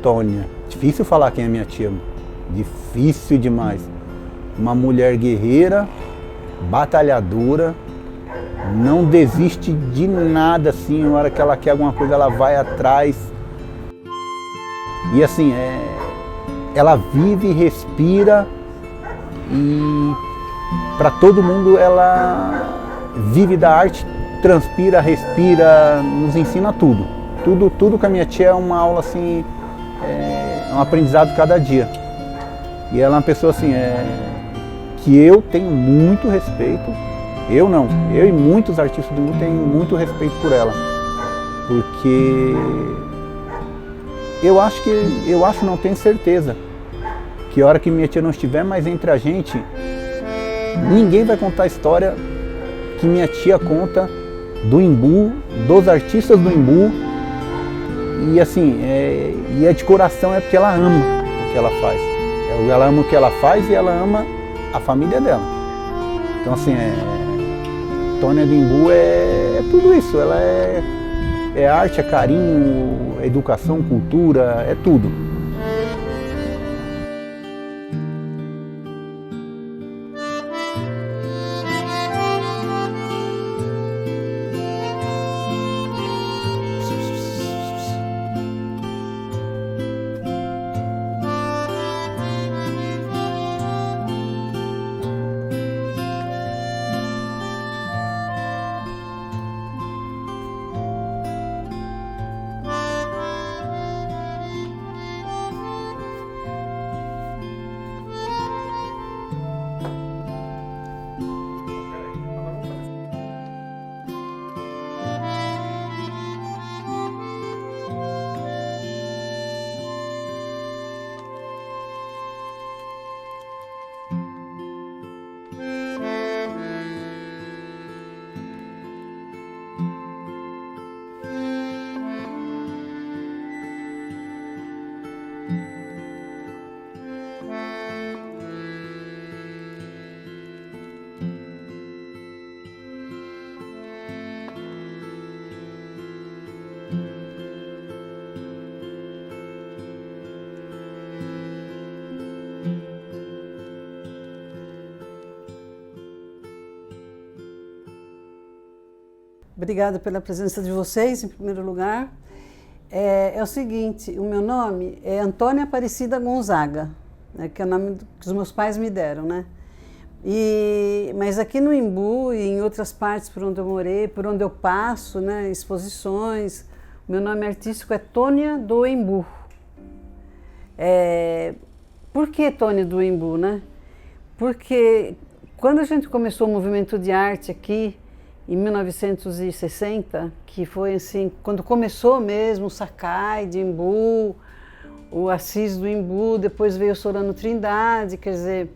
Tônia. Difícil falar quem é minha tia. Difícil demais. Uma mulher guerreira, batalhadora, não desiste de nada, assim, na hora que ela quer alguma coisa, ela vai atrás. E assim, ela vive, respira e para todo mundo ela vive da arte, transpira, respira, nos ensina tudo. Tudo com a minha tia é uma aula assim, é um aprendizado cada dia. E ela é uma pessoa assim, que eu tenho muito respeito. Eu e muitos artistas do mundo têm muito respeito por ela. Porque não tenho certeza, que a hora que minha tia não estiver mais entre a gente, ninguém vai contar a história que minha tia conta do Embu, dos artistas do Embu. E assim, e é de coração, é porque ela ama o que ela faz. Ela ama o que ela faz e ela ama a família dela. Então assim, Tônia do Embu é tudo isso. Ela é arte, é carinho, é educação, cultura, é tudo. Obrigada pela presença de vocês, em primeiro lugar. É o seguinte, o meu nome é Antônia Aparecida Gonzaga, né, que é o nome que os meus pais me deram, né? Mas aqui no Embu e em outras partes por onde eu morei, por onde eu passo, né, exposições, o meu nome artístico é Tônia do Embu. Por que Tônia do Embu, né? Porque quando a gente começou o movimento de arte aqui, em 1960, que foi assim, quando começou mesmo o Sakai de Embu, o Assis do Embu, depois veio o Sorano Trindade, quer dizer,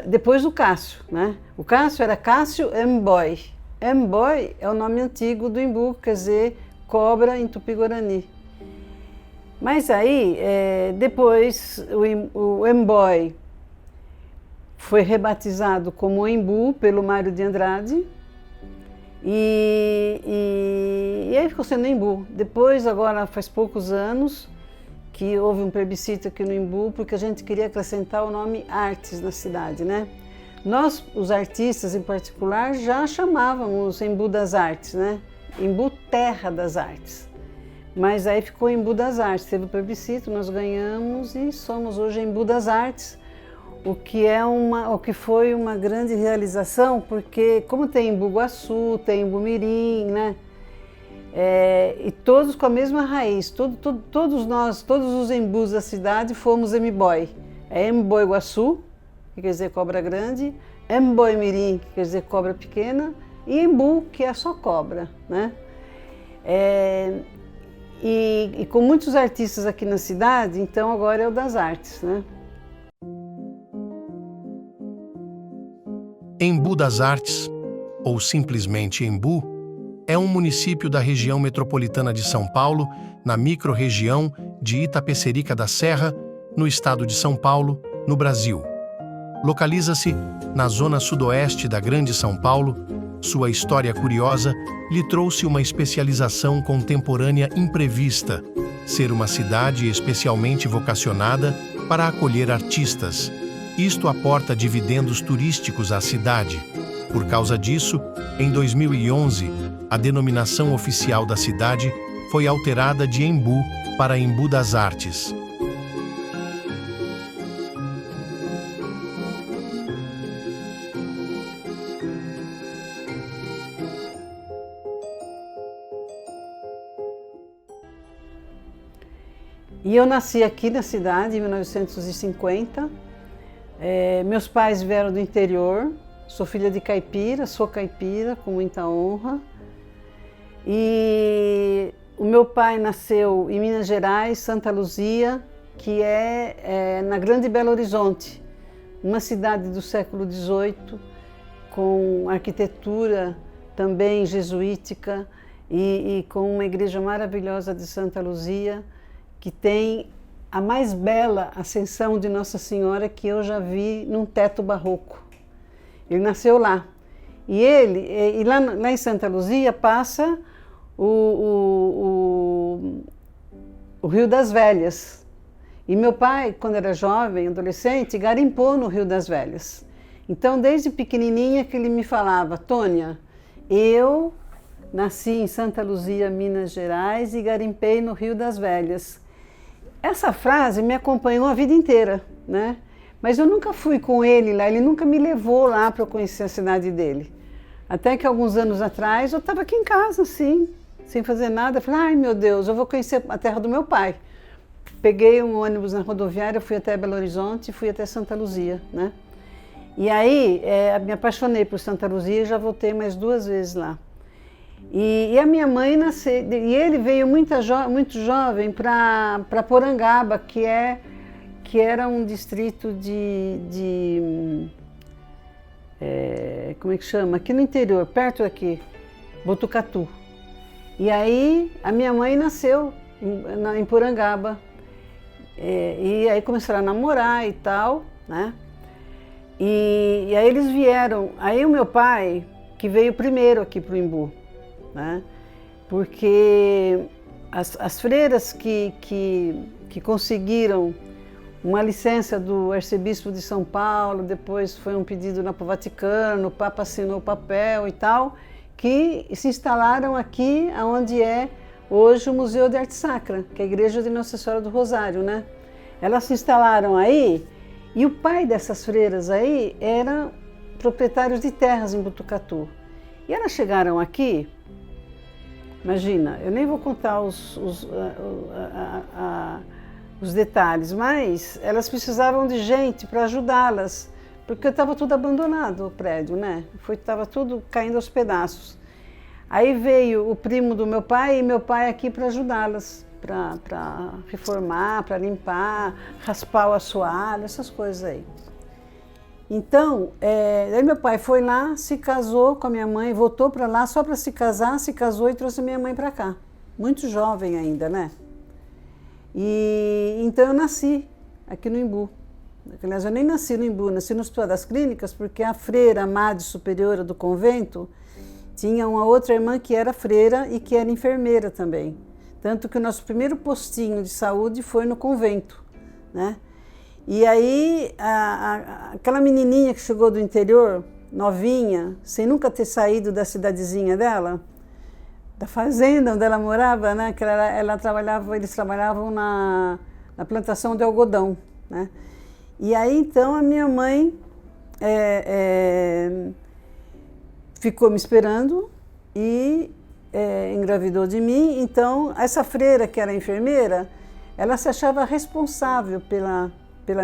depois o Cássio, né? O Cássio era Cássio M'Boy. M'Boy é o nome antigo do Embu, quer dizer, cobra em Tupi-Guarani. Mas aí, depois o M'Boy foi rebatizado como Embu pelo Mário de Andrade e aí ficou sendo Embu. Depois, agora faz poucos anos, que houve um plebiscito aqui no Embu, porque a gente queria acrescentar o nome Artes na cidade, né? Nós, os artistas em particular, já chamávamos Embu das Artes, né? Embu Terra das Artes. Mas aí ficou Embu das Artes, teve o plebiscito, nós ganhamos e somos hoje Embu das Artes. O que foi uma grande realização, porque como tem Embu Guaçu, tem Embu Mirim, né? E todos com a mesma raiz, todos nós, todos os Embus da cidade fomos M'Boy. M'Boy Guaçu, que quer dizer cobra grande, M'Boy Mirim, que quer dizer cobra pequena, e Embu, que é só cobra, né? E com muitos artistas aqui na cidade, então agora é o das artes, né? Embu das Artes, ou simplesmente Embu, é um município da região metropolitana de São Paulo, na microrregião de Itapecerica da Serra, no estado de São Paulo, no Brasil. Localiza-se na zona sudoeste da Grande São Paulo. Sua história curiosa lhe trouxe uma especialização contemporânea imprevista, ser uma cidade especialmente vocacionada para acolher artistas. Isto aporta dividendos turísticos à cidade. Por causa disso, em 2011, a denominação oficial da cidade foi alterada de Embu para Embu das Artes. E eu nasci aqui na cidade em 1950. Meus pais vieram do interior. Sou filha de caipira, sou caipira com muita honra. E o meu pai nasceu em Minas Gerais, Santa Luzia, que é na Grande Belo Horizonte, uma cidade do século XVIII, com arquitetura também jesuítica e com uma igreja maravilhosa de Santa Luzia, que tem a mais bela ascensão de Nossa Senhora que eu já vi num teto barroco. Ele nasceu lá. E lá em Santa Luzia passa o Rio das Velhas. E meu pai, quando era jovem, adolescente, garimpou no Rio das Velhas. Então, desde pequenininha que ele me falava: Tônia, eu nasci em Santa Luzia, Minas Gerais, e garimpei no Rio das Velhas. Essa frase me acompanhou a vida inteira, né? Mas eu nunca fui com ele lá, ele nunca me levou lá para eu conhecer a cidade dele. Até que alguns anos atrás eu estava aqui em casa, assim, sem fazer nada. Falei: ai meu Deus, eu vou conhecer a terra do meu pai. Peguei um ônibus na rodoviária, fui até Belo Horizonte e fui até Santa Luzia, né? E aí me apaixonei por Santa Luzia e já voltei mais 2 vezes lá. E a minha mãe nasceu, e ele veio muito jovem para Porangaba, que era um distrito como é que chama? Aqui no interior, perto daqui, Botucatu. E aí a minha mãe nasceu em Porangaba. E aí começaram a namorar e tal, né? E aí eles vieram. Aí o meu pai, que veio primeiro aqui para o Embu, né? Porque as freiras que conseguiram uma licença do arcebispo de São Paulo, depois foi um pedido lá para o Vaticano, o Papa assinou o papel e tal, que se instalaram aqui, onde é hoje o Museu de Arte Sacra, que é a Igreja de Nossa Senhora do Rosário, né? Elas se instalaram aí, e o pai dessas freiras aí era proprietário de terras em Botucatu. E elas chegaram aqui. Imagina, eu nem vou contar os detalhes, mas elas precisavam de gente para ajudá-las, porque estava tudo abandonado, o prédio, né? Estava tudo caindo aos pedaços. Aí veio o primo do meu pai e meu pai aqui para ajudá-las, para reformar, para limpar, raspar o assoalho, essas coisas aí. Então, aí meu pai foi lá, se casou com a minha mãe, voltou para lá só para se casar, se casou e trouxe minha mãe para cá. Muito jovem ainda, né? E então eu nasci aqui no Embu. Aliás, eu nem nasci no Embu, nasci no Hospital das Clínicas, porque a freira, a madre superiora do convento, tinha uma outra irmã que era freira e que era enfermeira também. Tanto que o nosso primeiro postinho de saúde foi no convento, né? E aí, aquela menininha que chegou do interior, novinha, sem nunca ter saído da cidadezinha dela, da fazenda onde ela morava, né? Que eles trabalhavam na plantação de algodão, né? E aí, então, a minha mãe ficou me esperando e engravidou de mim. Então, essa freira, que era enfermeira, ela se achava responsável pela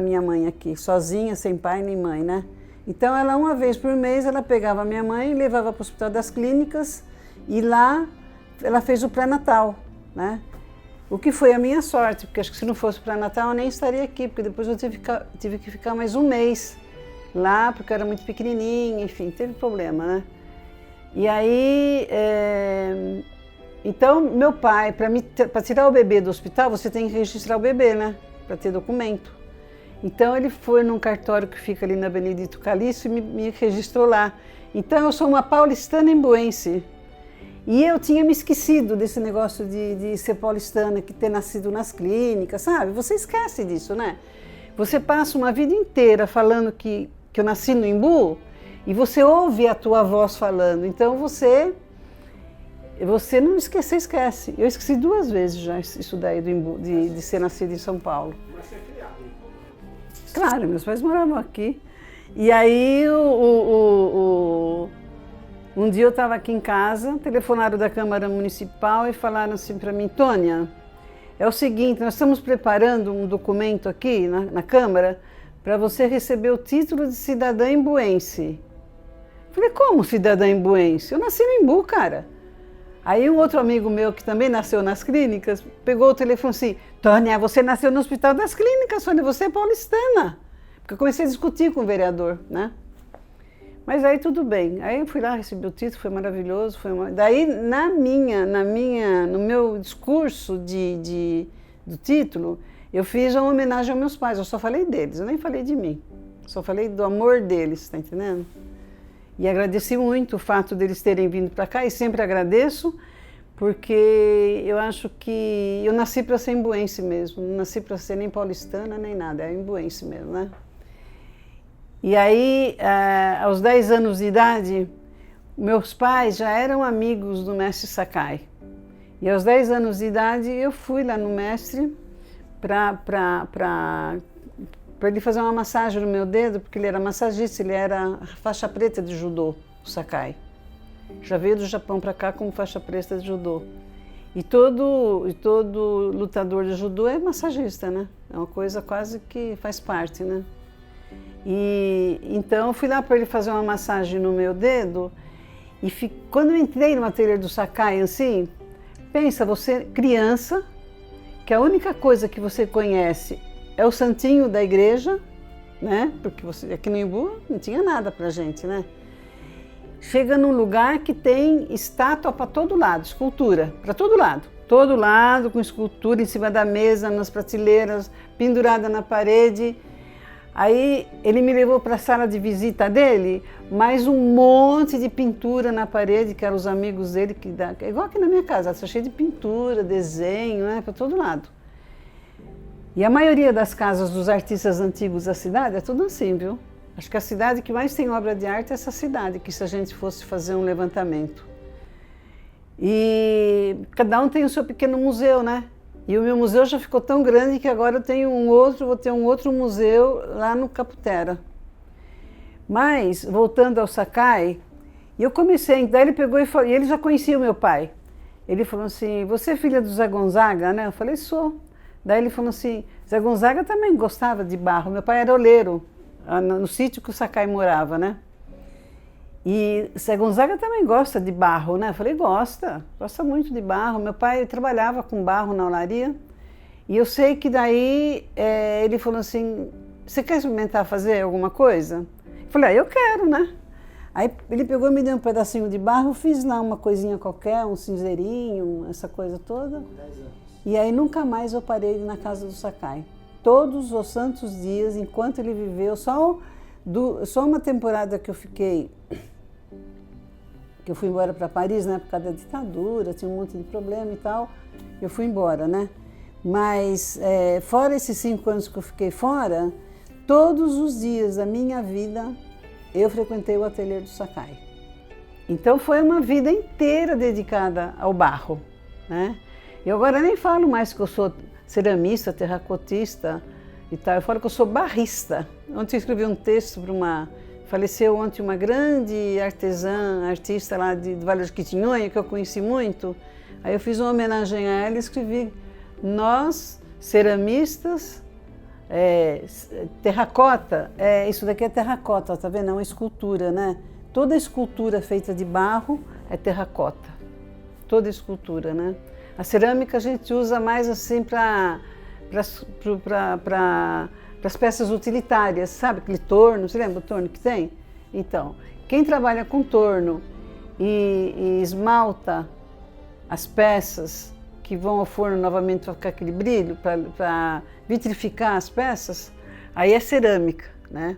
minha mãe aqui, sozinha, sem pai nem mãe, né? Então, ela, uma vez por mês, ela pegava a minha mãe e levava para o Hospital das Clínicas, e lá ela fez o pré-natal, né? O que foi a minha sorte, porque acho que se não fosse o pré-natal eu nem estaria aqui, porque depois eu tive que ficar mais um mês lá, porque eu era muito pequenininha, enfim, teve problema, né? E aí, então, meu pai, para tirar o bebê do hospital, você tem que registrar o bebê, né? Para ter documento. Então, ele foi num cartório que fica ali na Benedito Calixto e me registrou lá. Então, eu sou uma paulistana embuense. E eu tinha me esquecido desse negócio de ser paulistana, que ter nascido nas clínicas, sabe? Você esquece disso, né? Você passa uma vida inteira falando que eu nasci no Embu e você ouve a tua voz falando. Então você não esquece, esquece. Eu esqueci 2 vezes já isso daí do Embu, de ser nascido em São Paulo. Mas você é criado em Embu? Claro, meus pais moravam aqui. E aí, um dia eu estava aqui em casa, telefonaram da Câmara Municipal e falaram assim para mim, Tônia, é o seguinte, nós estamos preparando um documento aqui na Câmara para você receber o título de cidadã embuense. Falei, como cidadã embuense? Eu nasci no Embu, cara. Aí um outro amigo meu, que também nasceu nas clínicas, pegou o telefone assim, Tônia, você nasceu no Hospital das Clínicas, Tônia, você é paulistana. Porque eu comecei a discutir com o vereador, né? Mas aí tudo bem. Aí eu fui lá, recebi o título, foi maravilhoso. Daí, no meu discurso do título, eu fiz uma homenagem aos meus pais. Eu só falei deles, eu nem falei de mim. Só falei do amor deles, tá entendendo? E agradeci muito o fato deles terem vindo para cá, e sempre agradeço, porque eu acho que eu nasci para ser embuense mesmo. Não nasci para ser nem paulistana, nem nada, é embuense mesmo, né? E aí, aos 10 anos de idade, meus pais já eram amigos do mestre Sakai. E aos 10 anos de idade, eu fui lá no mestre para ele fazer uma massagem no meu dedo, porque ele era massagista, ele era faixa preta de judô, o Sakai. Já veio do Japão para cá como faixa preta de judô. E todo lutador de judô é massagista, né? É uma coisa quase que faz parte, né? E então eu fui lá para ele fazer uma massagem no meu dedo e quando eu entrei no ateliê do Sakai, assim, pensa, você criança, que a única coisa que você conhece é o santinho da igreja, né? Porque você, aqui no Embu não tinha nada pra gente, né? Chega num lugar que tem estátua para todo lado, escultura, para todo lado com escultura em cima da mesa, nas prateleiras, pendurada na parede. Aí ele me levou para a sala de visita dele, mais um monte de pintura na parede, que eram os amigos dele, igual aqui na minha casa, está cheio de pintura, desenho, né, para todo lado. E a maioria das casas dos artistas antigos da cidade é tudo assim, viu? Acho que a cidade que mais tem obra de arte é essa cidade, que se a gente fosse fazer um levantamento. E cada um tem o seu pequeno museu, né? E o meu museu já ficou tão grande que agora eu tenho vou ter um outro museu lá no Caputera. Mas, voltando ao Sakai, eu comecei, daí ele pegou e falou, e ele já conhecia o meu pai. Ele falou assim, você é filha do Zé Gonzaga, né? Eu falei, sou. Daí ele falou assim, Zé Gonzaga também gostava de barro, meu pai era oleiro, no sítio que o Sakai morava, né? E Zé Gonzaga também gosta de barro, né? Eu falei, gosta muito de barro. Meu pai trabalhava com barro na olaria. E eu sei que daí ele falou assim, você quer experimentar fazer alguma coisa? Eu falei, eu quero, né? Aí ele pegou e me deu um pedacinho de barro, eu fiz lá uma coisinha qualquer, um cinzeirinho, essa coisa toda. 10 anos. E aí nunca mais eu parei na casa do Sakai. Todos os santos dias, enquanto ele viveu, só uma temporada que eu fiquei, que eu fui embora para Paris, na época da ditadura, tinha um monte de problema e tal, eu fui embora, né? Mas fora esses 5 anos que eu fiquei fora, todos os dias da minha vida eu frequentei o ateliê do Sakai. Então foi uma vida inteira dedicada ao barro, né? Eu agora nem falo mais que eu sou ceramista, terracotista e tal, eu falo que eu sou barrista. Ontem eu escrevi um texto para faleceu ontem uma grande artista lá de Vale do Quitinhonha, que eu conheci muito. Aí eu fiz uma homenagem a ela e escrevi, nós, ceramistas, terracota, isso daqui é terracota, tá vendo? É uma escultura, né? Toda escultura feita de barro é terracota, toda escultura, né? A cerâmica a gente usa mais assim para as peças utilitárias, sabe? Aquele torno, você lembra o torno que tem? Então, quem trabalha com torno e esmalta as peças que vão ao forno novamente para ficar aquele brilho, para vitrificar as peças, aí é cerâmica, né?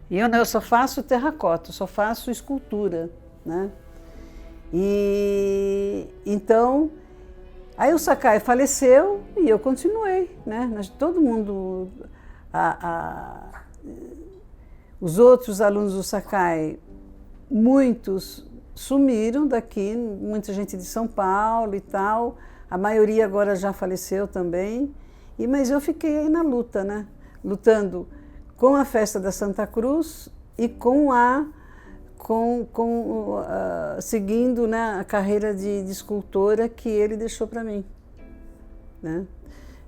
E eu só faço terracota, só faço escultura, né? E então, aí o Sakai faleceu e eu continuei, né? Todo mundo, os outros alunos do Sakai, muitos sumiram daqui, muita gente de São Paulo e tal, a maioria agora já faleceu também, mas eu fiquei aí na luta, né? Lutando com a festa da Santa Cruz e seguindo, né, a carreira de escultora que ele deixou para mim, né?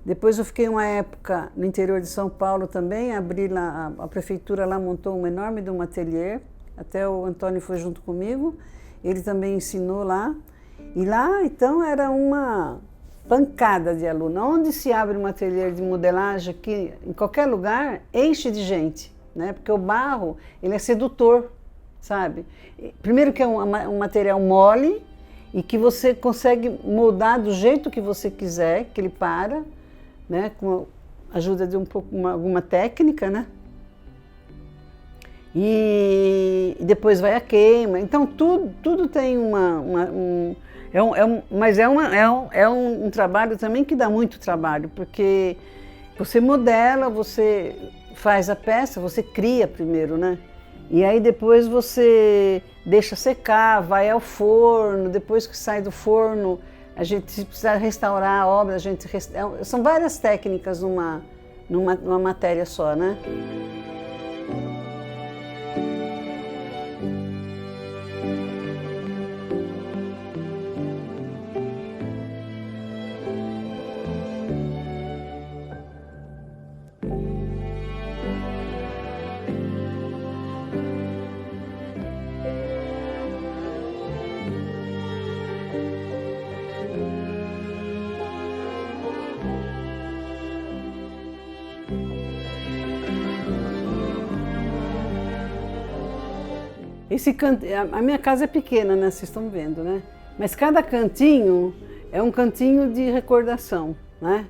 Depois eu fiquei uma época no interior de São Paulo também, abri lá, a prefeitura lá montou um enorme de um ateliê, até o Antônio foi junto comigo, ele também ensinou lá, e lá então era uma pancada de aluno. Onde se abre um ateliê de modelagem aqui, em qualquer lugar, enche de gente, né? Porque o barro, ele é sedutor, sabe? Primeiro que é um material mole e que você consegue moldar do jeito que você quiser, que ele para, né? Com a ajuda de alguma técnica, né? E depois vai a queima. Então tudo tem mas é um trabalho também que dá muito trabalho, porque você modela, você faz a peça, você cria primeiro, né? E aí depois você deixa secar, vai ao forno, depois que sai do forno, a gente precisa restaurar a obra, são várias técnicas numa matéria só, né? A minha casa é pequena, né? Vocês estão vendo, né? Mas cada cantinho é um cantinho de recordação, né?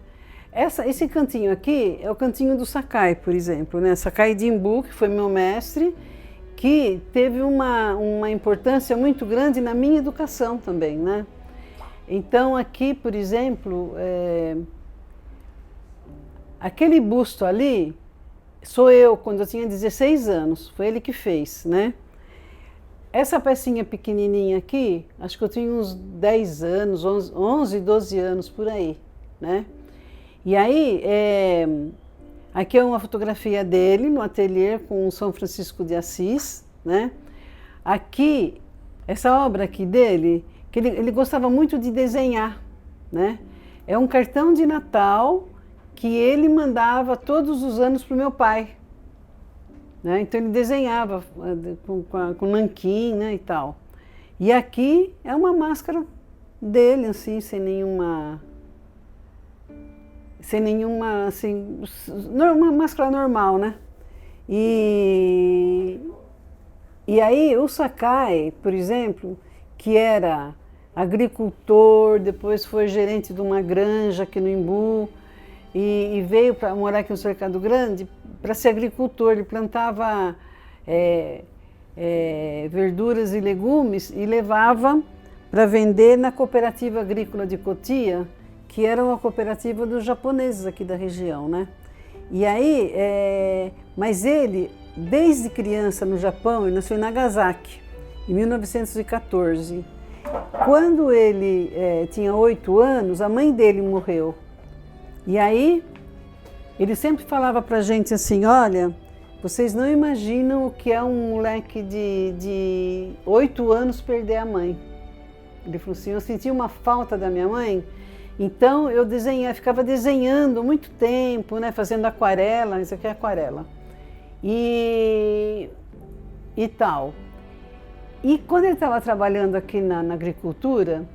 Esse cantinho aqui é o cantinho do Sakai, por exemplo, né? Sakai de Embu, que foi meu mestre, que teve uma importância muito grande na minha educação também, né? Então aqui, por exemplo, aquele busto ali, sou eu, quando eu tinha 16 anos, foi ele que fez, né? Essa pecinha pequenininha aqui, acho que eu tinha uns 10 anos, 11, 12 anos por aí, né? E aí, aqui é uma fotografia dele no ateliê com São Francisco de Assis, né? Aqui, essa obra aqui dele, que ele gostava muito de desenhar, né? É um cartão de Natal que ele mandava todos os anos para o meu pai. Né? Então ele desenhava com nanquim, né, e tal. E aqui é uma máscara dele, assim, sem nenhuma, assim, uma máscara normal, né? E aí o Sakai, por exemplo, que era agricultor, depois foi gerente de uma granja aqui no Embu, e veio para morar aqui no Cercado Grande para ser agricultor. Ele plantava verduras e legumes e levava para vender na Cooperativa Agrícola de Cotia, que era uma cooperativa dos japoneses aqui da região, né? E aí, mas ele, desde criança no Japão, ele nasceu em Nagasaki, em 1914. Quando ele tinha 8 anos, a mãe dele morreu. E aí, ele sempre falava pra gente assim, olha, vocês não imaginam o que é um moleque de 8 anos perder a mãe. Ele falou assim, eu senti uma falta da minha mãe, então eu ficava desenhando muito tempo, né, fazendo aquarela, isso aqui é aquarela, e tal. E quando ele estava trabalhando aqui na agricultura,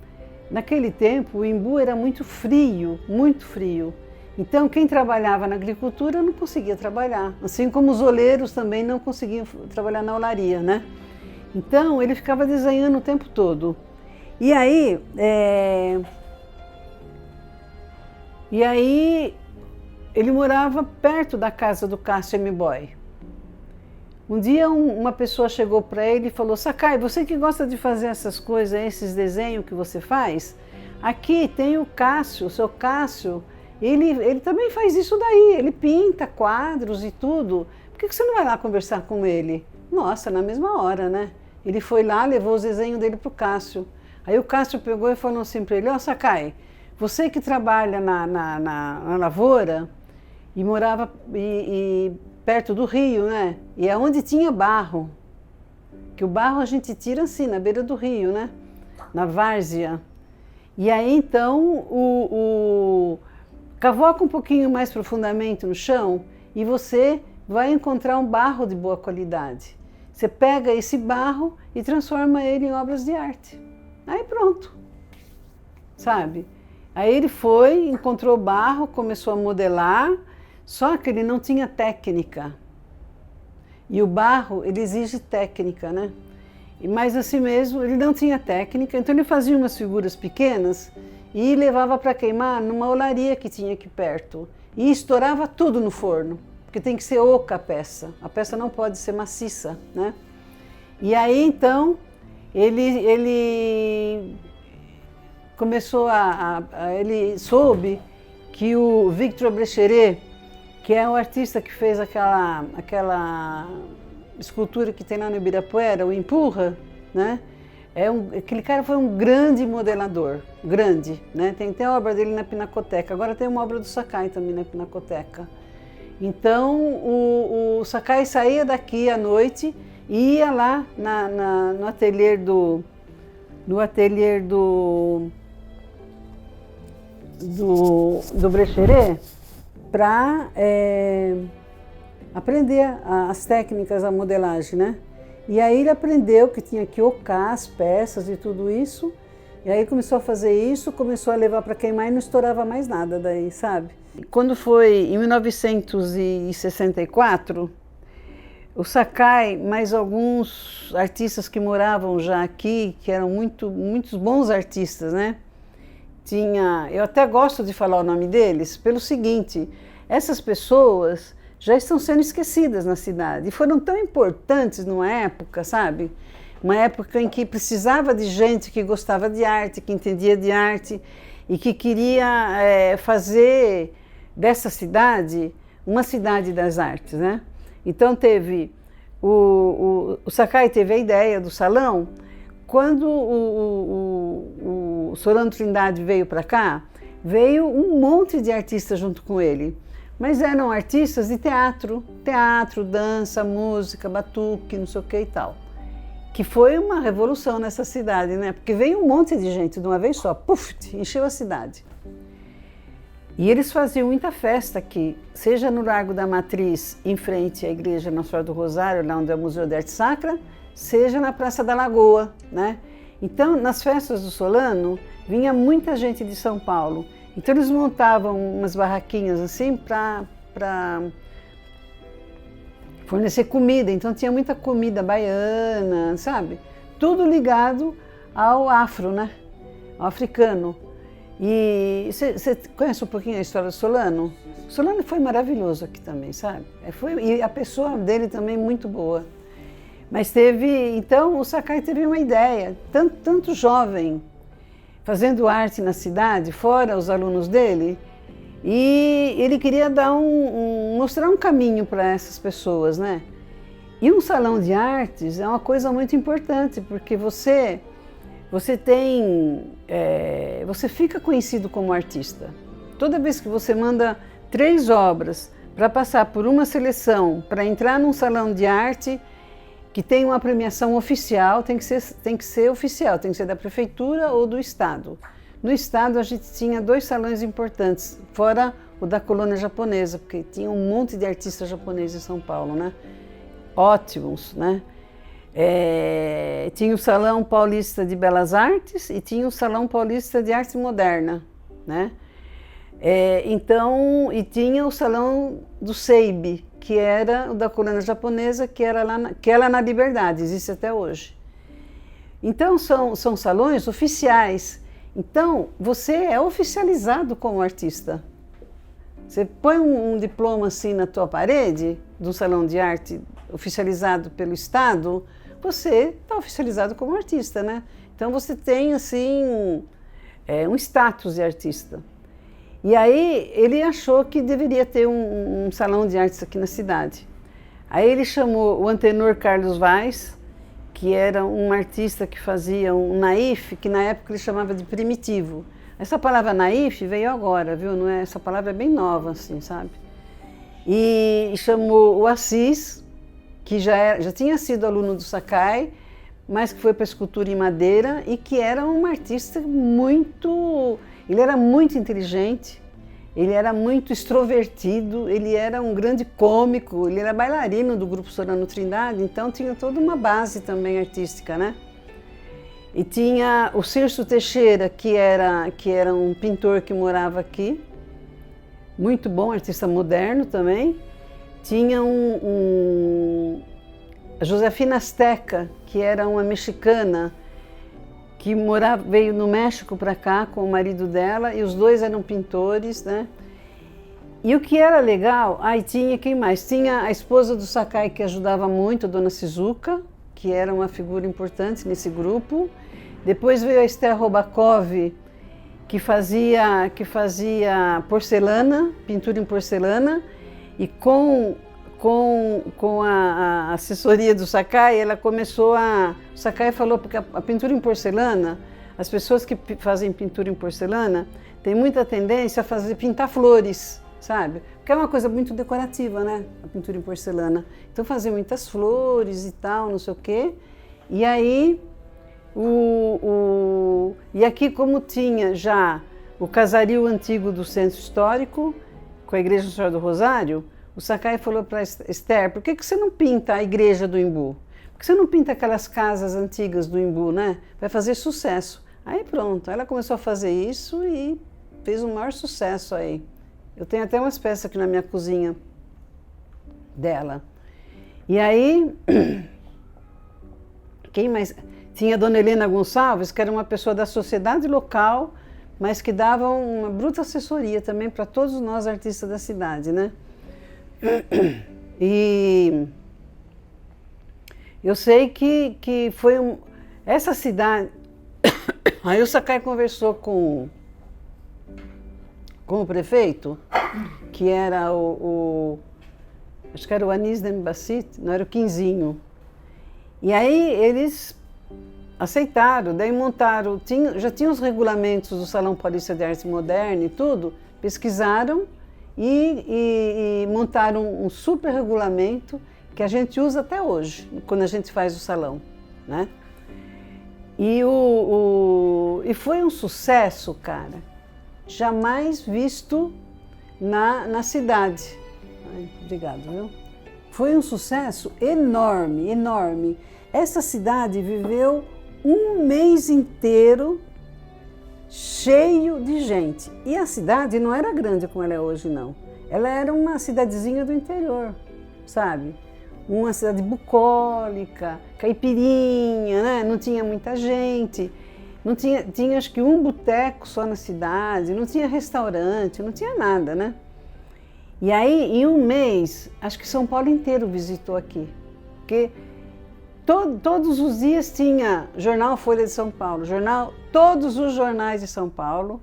naquele tempo o Embu era muito frio, muito frio. Então quem trabalhava na agricultura não conseguia trabalhar, assim como os oleiros também não conseguiam trabalhar na olaria, né? Então ele ficava desenhando o tempo todo. E aí ele morava perto da casa do Cássio M. Boy. Um dia uma pessoa chegou para ele e falou: Sakai, você que gosta de fazer essas coisas, esses desenhos que você faz, aqui tem o Cássio, o seu Cássio, ele também faz isso daí, ele pinta quadros e tudo. Por que você não vai lá conversar com ele? Nossa, na mesma hora, né? Ele foi lá, levou os desenhos dele para o Cássio. Aí o Cássio pegou e falou assim para ele: ó, Sakai, você que trabalha na lavoura e morava perto do rio, né? E é onde tinha barro, que o barro a gente tira assim, na beira do rio, né? Na várzea. E aí então cavoca um pouquinho mais profundamente no chão e você vai encontrar um barro de boa qualidade. Você pega esse barro e transforma ele em obras de arte. Aí pronto, sabe? Aí ele foi, encontrou barro, começou a modelar, só que ele não tinha técnica. E o barro, ele exige técnica, né? Mas assim mesmo, ele não tinha técnica, então ele fazia umas figuras pequenas e levava para queimar numa olaria que tinha aqui perto. E estourava tudo no forno, porque tem que ser oca a peça não pode ser maciça, né? E aí então, ele começou ele soube que o Victor Brecheret, que é o artista que fez aquela escultura que tem lá no Ibirapuera, o Empurra, né? Aquele cara foi um grande modelador, grande, né? Tem até a obra dele na Pinacoteca, agora tem uma obra do Sakai também na Pinacoteca. Então o Sakai saía daqui à noite e ia lá no ateliê do Brecheret para aprender as técnicas da modelagem, né? E aí ele aprendeu que tinha que ocar as peças e tudo isso, e aí começou a fazer isso, começou a levar para queimar e não estourava mais nada daí, sabe? Quando foi em 1964, o Sakai, mais alguns artistas que moravam já aqui, que eram muitos bons artistas, né? Eu até gosto de falar o nome deles pelo seguinte: essas pessoas já estão sendo esquecidas na cidade e foram tão importantes numa época, sabe? Uma época em que precisava de gente que gostava de arte, que entendia de arte e que queria fazer dessa cidade uma cidade das artes, né? Então teve o Sakai teve a ideia do salão. Quando o Solano Trindade veio para cá, veio um monte de artistas junto com ele. Mas eram artistas de teatro, dança, música, batuque, não sei o que e tal. Que foi uma revolução nessa cidade, né? Porque veio um monte de gente de uma vez só, puf, encheu a cidade. E eles faziam muita festa aqui, seja no Largo da Matriz, em frente à Igreja Nossa Senhora do Rosário, lá onde é o Museu de Arte Sacra, seja na Praça da Lagoa, né? Então, nas festas do Solano, vinha muita gente de São Paulo. Então, eles montavam umas barraquinhas assim para fornecer comida. Então, tinha muita comida baiana, sabe? Tudo ligado ao afro, né? Ao africano. E você conhece um pouquinho a história do Solano? O Solano foi maravilhoso aqui também, sabe? E a pessoa dele também muito boa. Mas então o Sakai teve uma ideia, tanto jovem, fazendo arte na cidade, fora os alunos dele, e ele queria mostrar um caminho para essas pessoas, né? E um salão de artes é uma coisa muito importante, porque você fica conhecido como artista. Toda vez que você manda 3 obras para passar por uma seleção, para entrar num salão de arte, que tem uma premiação oficial, tem que ser oficial, tem que ser da prefeitura ou do estado. No estado a gente tinha 2 salões importantes, fora o da colônia japonesa, porque tinha um monte de artistas japoneses em São Paulo, né? Ótimos, né? Tinha o Salão Paulista de Belas Artes e tinha o Salão Paulista de Arte Moderna, né? E tinha o Salão do Seibe, que era o da colônia japonesa, que era na Liberdade, existe até hoje. Então, são salões oficiais. Então, você é oficializado como artista. Você põe um diploma assim na tua parede, do salão de arte oficializado pelo Estado, você está oficializado como artista, né? Então você tem, assim, um status de artista. E aí ele achou que deveria ter um salão de artes aqui na cidade. Aí ele chamou o Antenor Carlos Vaz, que era um artista que fazia um naif, que na época ele chamava de primitivo. Essa palavra naif veio agora, viu? Não é, essa palavra é bem nova, assim, sabe? E chamou o Assis, que já tinha sido aluno do Sakai, mas que foi para escultura em madeira e que era um artista muito... Ele era muito inteligente, ele era muito extrovertido, ele era um grande cômico, ele era bailarino do grupo Sorano Trindade, então tinha toda uma base também artística, né? E tinha o Cirso Teixeira, que era um pintor que morava aqui, muito bom, artista moderno também. Tinha a Josefina Azteca, que era uma mexicana, que veio no México para cá com o marido dela, e os dois eram pintores, né? E o que era legal, tinha quem mais? Tinha a esposa do Sakai, que ajudava muito, a dona Shizuka, que era uma figura importante nesse grupo. Depois veio a Esther Robakov, que fazia porcelana, pintura em porcelana, e com a assessoria do Sakai, ela começou o Sakai falou, porque a pintura em porcelana, as pessoas que fazem pintura em porcelana têm muita tendência a pintar flores, sabe? Porque é uma coisa muito decorativa, né? A pintura em porcelana. Então fazer muitas flores e tal, não sei o quê. E aí, e aqui como tinha já o casario antigo do Centro Histórico, com a Igreja Senhora do Rosário, o Sakai falou para Esther, por que você não pinta a igreja do Embu? Por que você não pinta aquelas casas antigas do Embu, né? Vai fazer sucesso. Aí pronto, ela começou a fazer isso e fez um maior sucesso aí. Eu tenho até umas peças aqui na minha cozinha dela. E aí, quem mais? Tinha a dona Helena Gonçalves, que era uma pessoa da sociedade local, mas que dava uma bruta assessoria também para todos nós artistas da cidade, né? E eu sei que foi essa cidade. Aí o Sakai conversou com o prefeito, que era acho que era o Anis Dembassit, não era o Quinzinho. E aí eles aceitaram, daí montaram, já tinha os regulamentos do Salão Paulista de Arte Moderna e tudo, pesquisaram e montaram um super regulamento que a gente usa até hoje, quando a gente faz o salão, né? E foi um sucesso, cara, jamais visto na cidade. Ai, obrigado, viu? Foi um sucesso enorme, enorme. Essa cidade viveu um mês inteiro cheio de gente. E a cidade não era grande como ela é hoje, não. Ela era uma cidadezinha do interior, sabe? Uma cidade bucólica, caipirinha, né? Não tinha muita gente. Não tinha acho que um boteco só na cidade, não tinha restaurante, não tinha nada, né? E aí, em um mês, acho que São Paulo inteiro visitou aqui. Porque todos os dias tinha jornal Folha de São Paulo, todos os jornais de São Paulo.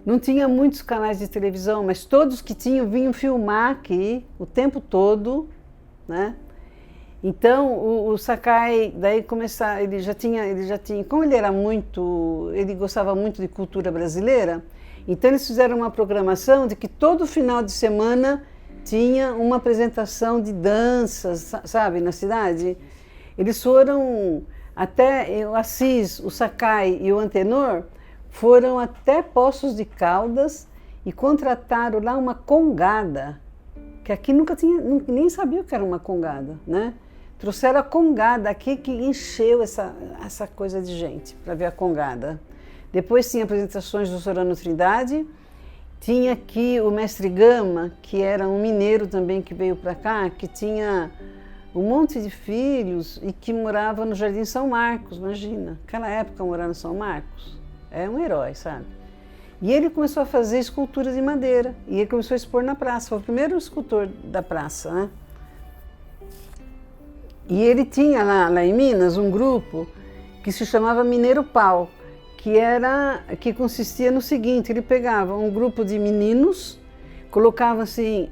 Não tinha muitos canais de televisão, mas todos que tinham vinham filmar aqui o tempo todo, né? Então o Sakai daí ele já tinha, como ele gostava muito de cultura brasileira, então eles fizeram uma programação de que todo final de semana tinha uma apresentação de danças, sabe, na cidade. Eles foram até o Assis, o Sakai e o Antenor foram até Poços de Caldas e contrataram lá uma congada, que aqui nem sabia o que era uma congada, né? Trouxeram a congada aqui que encheu essa coisa de gente para ver a congada. Depois tinha apresentações do Sorano Trindade, tinha aqui o Mestre Gama, que era um mineiro também que veio para cá, que tinha um monte de filhos e que morava no Jardim São Marcos, imagina. Naquela época morar no São Marcos é um herói, sabe? E ele começou a fazer esculturas de madeira e ele começou a expor na praça, foi o primeiro escultor da praça, né? E ele tinha lá em Minas um grupo que se chamava Mineiro Pau, que consistia no seguinte: ele pegava um grupo de meninos, colocava assim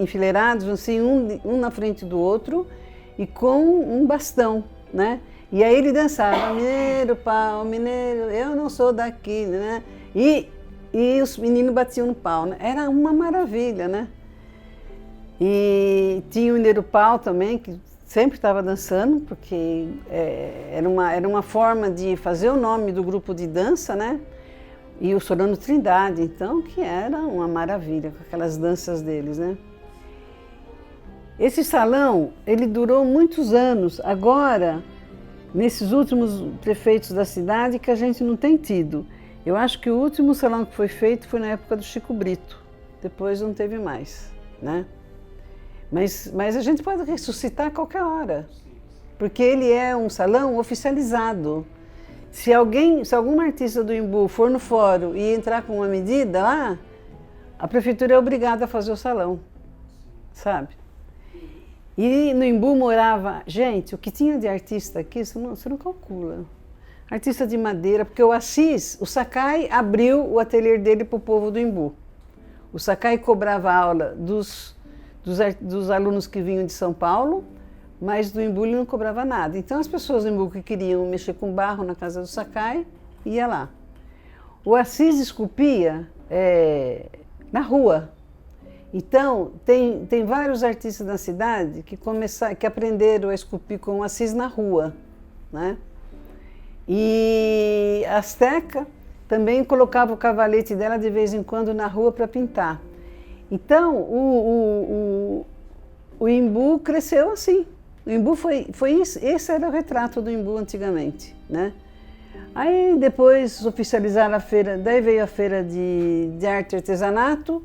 enfileirados assim, um na frente do outro e com um bastão, né? E aí ele dançava mineiro, pau, mineiro, eu não sou daqui, né? E os meninos batiam no pau, né? Era uma maravilha, né? E tinha o mineiro pau também, que sempre estava dançando, porque era uma forma de fazer o nome do grupo de dança, né? E o Solano Trindade, então, que era uma maravilha, com aquelas danças deles, né? Esse salão, ele durou muitos anos. Agora, nesses últimos prefeitos da cidade, que a gente não tem tido. Eu acho que o último salão que foi feito foi na época do Chico Brito. Depois não teve mais, né? Mas a gente pode ressuscitar a qualquer hora, porque ele é um salão oficializado. Se algum artista do Embu for no fórum e entrar com uma medida lá, a prefeitura é obrigada a fazer o salão, sabe? E no Embu morava, gente, o que tinha de artista aqui, você não calcula. Artista de madeira, porque o Sakai abriu o ateliê dele para o povo do Embu. O Sakai cobrava aula dos alunos que vinham de São Paulo, mas do Embu ele não cobrava nada. Então as pessoas do Embu que queriam mexer com barro na casa do Sakai, ia lá. O Assis esculpia na rua. Então tem vários artistas da cidade que aprenderam a esculpir com o Assis na rua, né? E a Asteca também colocava o cavalete dela de vez em quando na rua para pintar. Então o Embu cresceu assim. O Embu foi isso, esse era o retrato do Embu antigamente, né? Aí depois oficializaram a feira, daí veio a feira de arte e artesanato,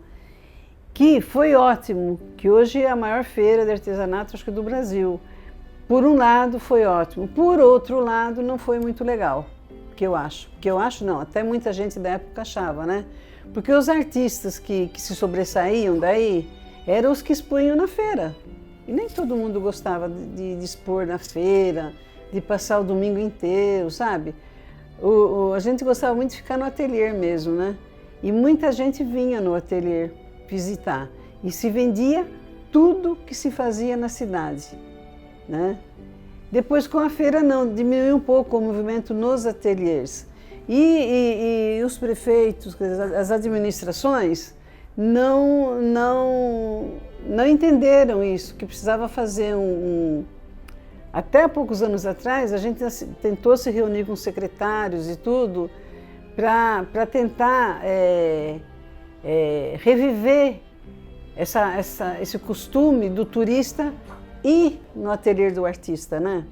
que foi ótimo, que hoje é a maior feira de artesanato, acho que do Brasil. Por um lado foi ótimo, por outro lado não foi muito legal, que eu acho não, até muita gente da época achava, né? Porque os artistas que se sobressaíam daí eram os que expunham na feira. E nem todo mundo gostava de expor na feira, de passar o domingo inteiro, sabe? A gente gostava muito de ficar no ateliê mesmo, né? E muita gente vinha no ateliê visitar. E se vendia tudo que se fazia na cidade, né? Depois com a feira não, diminuiu um pouco o movimento nos ateliês. E os prefeitos, as administrações, não entenderam isso, que precisava fazer Até há poucos anos atrás, a gente tentou se reunir com secretários e tudo para tentar reviver esse costume do turista ir no ateliê do artista, né?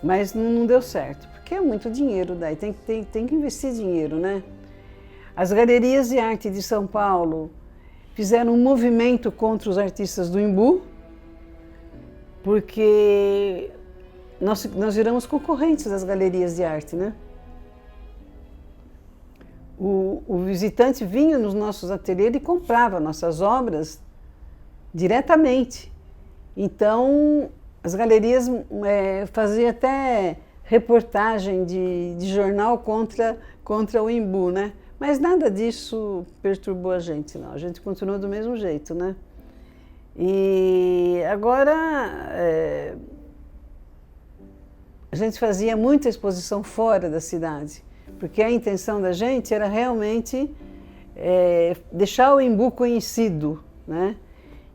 Mas não deu certo, porque é muito dinheiro daí, tem que investir dinheiro, né? As galerias de arte de São Paulo fizeram um movimento contra os artistas do Embu, porque nós viramos concorrentes das galerias de arte, né? O visitante vinha nos nossos ateliês e comprava nossas obras diretamente. Então, as galerias faziam até reportagem de jornal contra o Embu, né? Mas nada disso perturbou a gente, não. A gente continuou do mesmo jeito, né? E agora a gente fazia muita exposição fora da cidade, porque a intenção da gente era realmente deixar o Embu conhecido, né?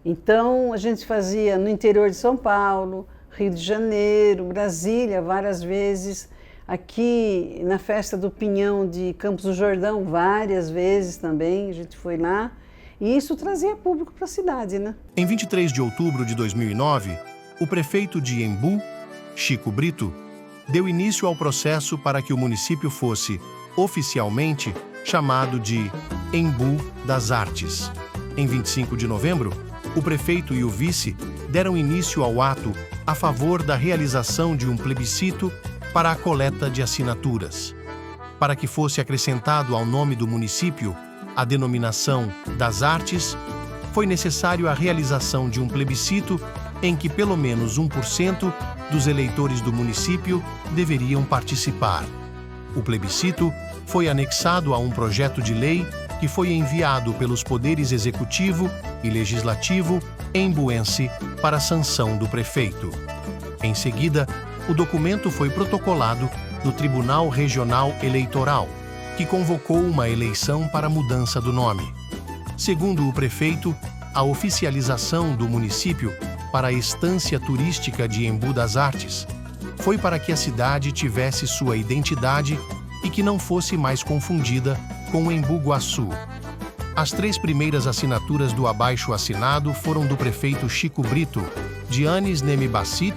Então a gente fazia no interior de São Paulo, Rio de Janeiro, Brasília várias vezes, aqui na festa do Pinhão de Campos do Jordão várias vezes também, a gente foi lá, e isso trazia público para a cidade, né? Em 23 de outubro de 2009, o prefeito de Embu, Chico Brito, deu início ao processo para que o município fosse, oficialmente, chamado de Embu das Artes. Em 25 de novembro, o prefeito e o vice deram início ao ato a favor da realização de um plebiscito para a coleta de assinaturas, para que fosse acrescentado ao nome do município a denominação das artes foi necessário a realização de um plebiscito em que pelo menos 1% dos eleitores do município deveriam participar. O plebiscito foi anexado a um projeto de lei que foi enviado pelos poderes executivo e legislativo embuense para a sanção do prefeito. Em seguida, o documento foi protocolado no Tribunal Regional Eleitoral, que convocou uma eleição para a mudança do nome. Segundo o prefeito, a oficialização do município para a estância turística de Embu das Artes foi para que a cidade tivesse sua identidade e que não fosse mais confundida com Embu Guaçu. As 3 primeiras assinaturas do abaixo-assinado foram do prefeito Chico Brito, de Anis Nemibacit,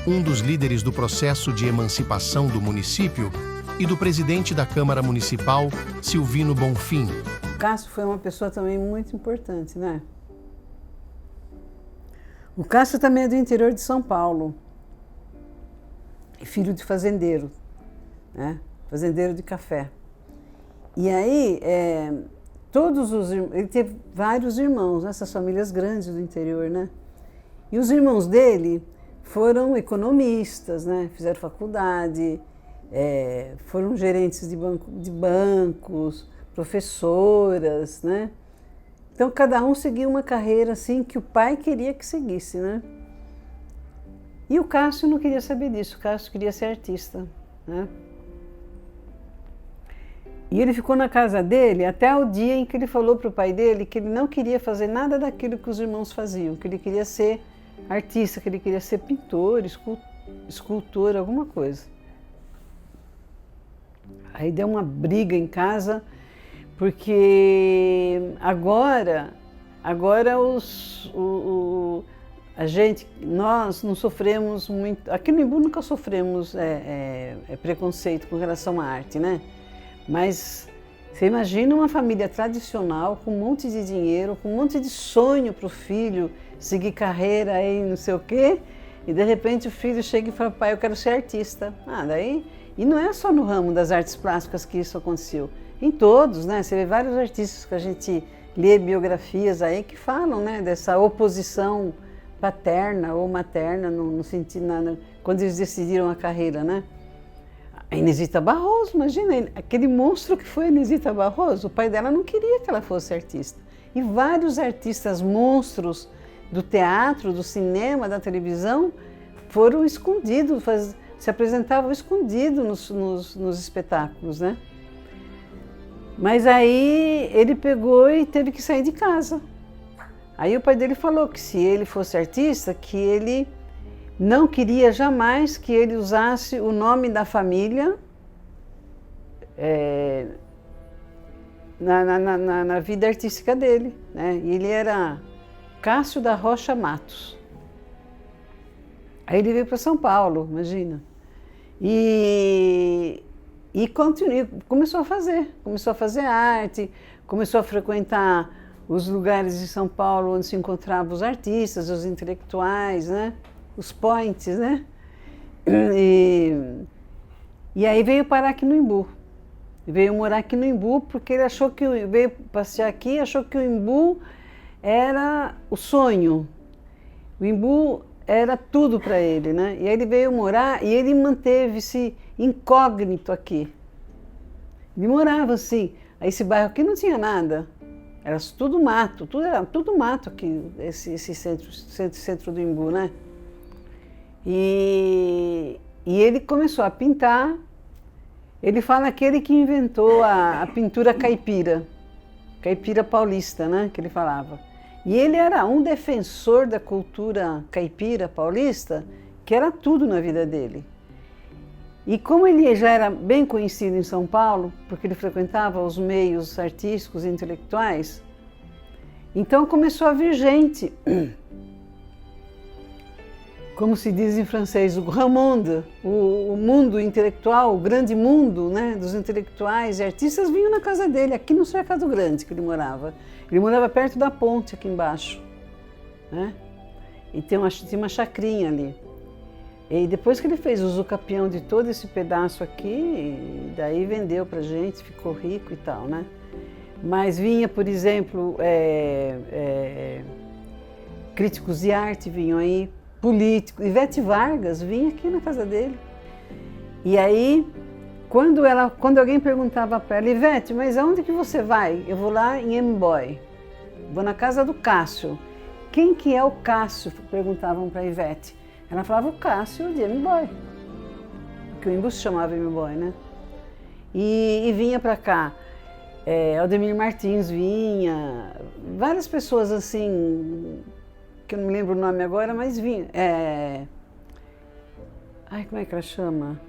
um dos líderes do processo de emancipação do município, e do presidente da Câmara Municipal, Silvino Bonfim. O Cássio foi uma pessoa também muito importante, né? O Cássio também é do interior de São Paulo, filho de fazendeiro, né? Fazendeiro de café. E aí, ele teve vários irmãos, essas famílias grandes do interior, né? E os irmãos dele foram economistas, né? Fizeram faculdade, foram gerentes de bancos, professoras, né? Então, cada um seguia uma carreira assim que o pai queria que seguisse, né? E o Cássio não queria saber disso, o Cássio queria ser artista, né? E ele ficou na casa dele até o dia em que ele falou para o pai dele que ele não queria fazer nada daquilo que os irmãos faziam, que ele queria ser artista, que ele queria ser pintor, escultor, alguma coisa. Aí deu uma briga em casa, porque agora nós não sofremos muito, aqui no Embu nunca sofremos preconceito com relação à arte, né? Mas você imagina uma família tradicional com um monte de dinheiro, com um monte de sonho para o filho seguir carreira aí, não sei o quê, e de repente o filho chega e fala: pai, eu quero ser artista. E não é só no ramo das artes plásticas que isso aconteceu, em todos, né? Você vê vários artistas que a gente lê biografias aí que falam, né, dessa oposição paterna ou materna no sentido, quando eles decidiram a carreira, né? A Inesita Barroso, imagina, aquele monstro que foi a Inesita Barroso, o pai dela não queria que ela fosse artista. E vários artistas monstros do teatro, do cinema, da televisão, foram escondidos, se apresentavam escondidos nos espetáculos, né? Mas aí ele pegou e teve que sair de casa. Aí o pai dele falou que se ele fosse artista, que ele não queria jamais que ele usasse o nome da família na vida artística dele, né? E ele era Cássio da Rocha Matos. Aí ele veio para São Paulo, imagina. E começou a fazer arte, começou a frequentar os lugares de São Paulo onde se encontravam os artistas, os intelectuais, né? Os points, né? E aí veio parar aqui no Embu. Veio morar aqui no Embu porque ele veio passear aqui e achou que o Embu era o sonho. O Embu era tudo para ele, né? E aí ele veio morar e ele manteve-se incógnito aqui. Ele morava assim. Aí esse bairro aqui não tinha nada. Era tudo mato, era tudo mato aqui, esse centro do Embu, né? E ele começou a pintar. Ele fala aquele que inventou a pintura caipira paulista, né? Que ele falava. E ele era um defensor da cultura caipira paulista, que era tudo na vida dele. E como ele já era bem conhecido em São Paulo, porque ele frequentava os meios artísticos e intelectuais, então começou a vir gente, como se diz em francês, o grand monde, o mundo intelectual, o grande mundo, né, dos intelectuais e artistas vinham na casa dele, aqui no Cercado Grande que ele morava. Ele morava perto da ponte aqui embaixo, né? E tinha uma chacrinha ali. E depois que ele fez usucapião de todo esse pedaço aqui, daí vendeu pra gente, ficou rico e tal, né? Mas vinha, por exemplo, críticos de arte vinham aí, políticos. Ivete Vargas vinha aqui na casa dele. E aí, quando alguém perguntava para ela, Ivete, mas aonde que você vai? Eu vou lá em Embu-Boy, vou na casa do Cássio. Quem que é o Cássio? Perguntavam para Ivete. Ela falava o Cássio de Embu-Boy, porque o Embu se chamava Embu-Boy, né? E vinha para cá. Aldemir Martins vinha, várias pessoas assim, que eu não me lembro o nome agora, mas vinha. Como é que ela chama?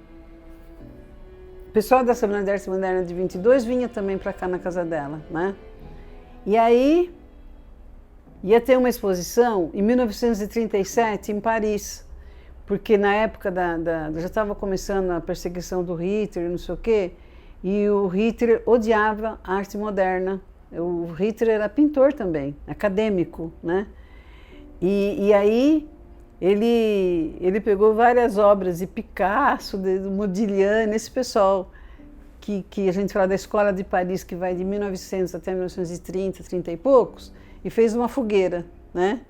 O pessoal da Semana de Arte Moderna de 22 vinha também para cá na casa dela, né? E aí ia ter uma exposição em 1937 em Paris, porque na época já estava começando a perseguição do Hitler, não sei o quê, e o Hitler odiava a arte moderna. O Hitler era pintor também, acadêmico, né? E aí ele pegou várias obras de Picasso, do Modigliani, esse pessoal que a gente fala da Escola de Paris, que vai de 1900 até 1930, 30 e poucos, e fez uma fogueira, né?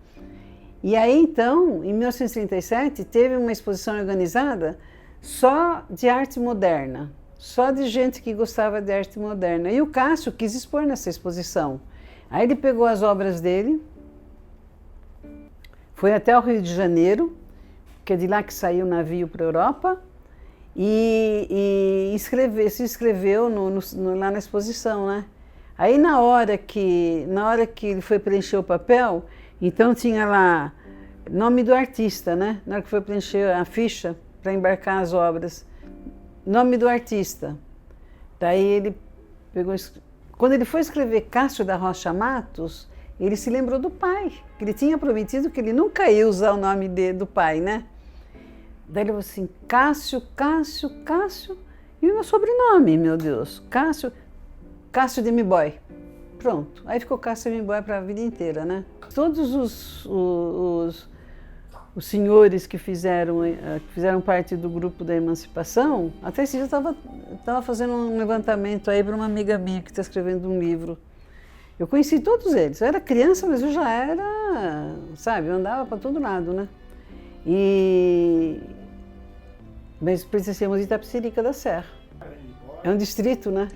E aí então, em 1937, teve uma exposição organizada só de arte moderna, só de gente que gostava de arte moderna. E o Cássio quis expor nessa exposição. Aí ele pegou as obras dele, foi até o Rio de Janeiro, que é de lá que saiu o navio para a Europa, e se inscreveu lá na exposição, né? Aí na hora que ele foi preencher o papel, então tinha lá nome do artista, né? Na hora que foi preencher a ficha para embarcar as obras, nome do artista. Daí ele pegou, quando ele foi escrever Cássio da Rocha Matos, ele se lembrou do pai, que ele tinha prometido que ele nunca ia usar o nome do pai, né? Daí ele falou assim, Cássio, Cássio, Cássio, e o meu sobrenome, meu Deus, Cássio de Embu-Boy. Pronto, aí ficou Cássio de Embu-Boy para a vida inteira, né? Todos os senhores que fizeram parte do grupo da emancipação, até esse dia eu estava fazendo um levantamento aí para uma amiga minha que está escrevendo um livro. Eu conheci todos eles. Eu era criança, mas eu já era, sabe, eu andava para todo lado, né? Mas pertencemos a Itapecerica da Serra. É um distrito, né?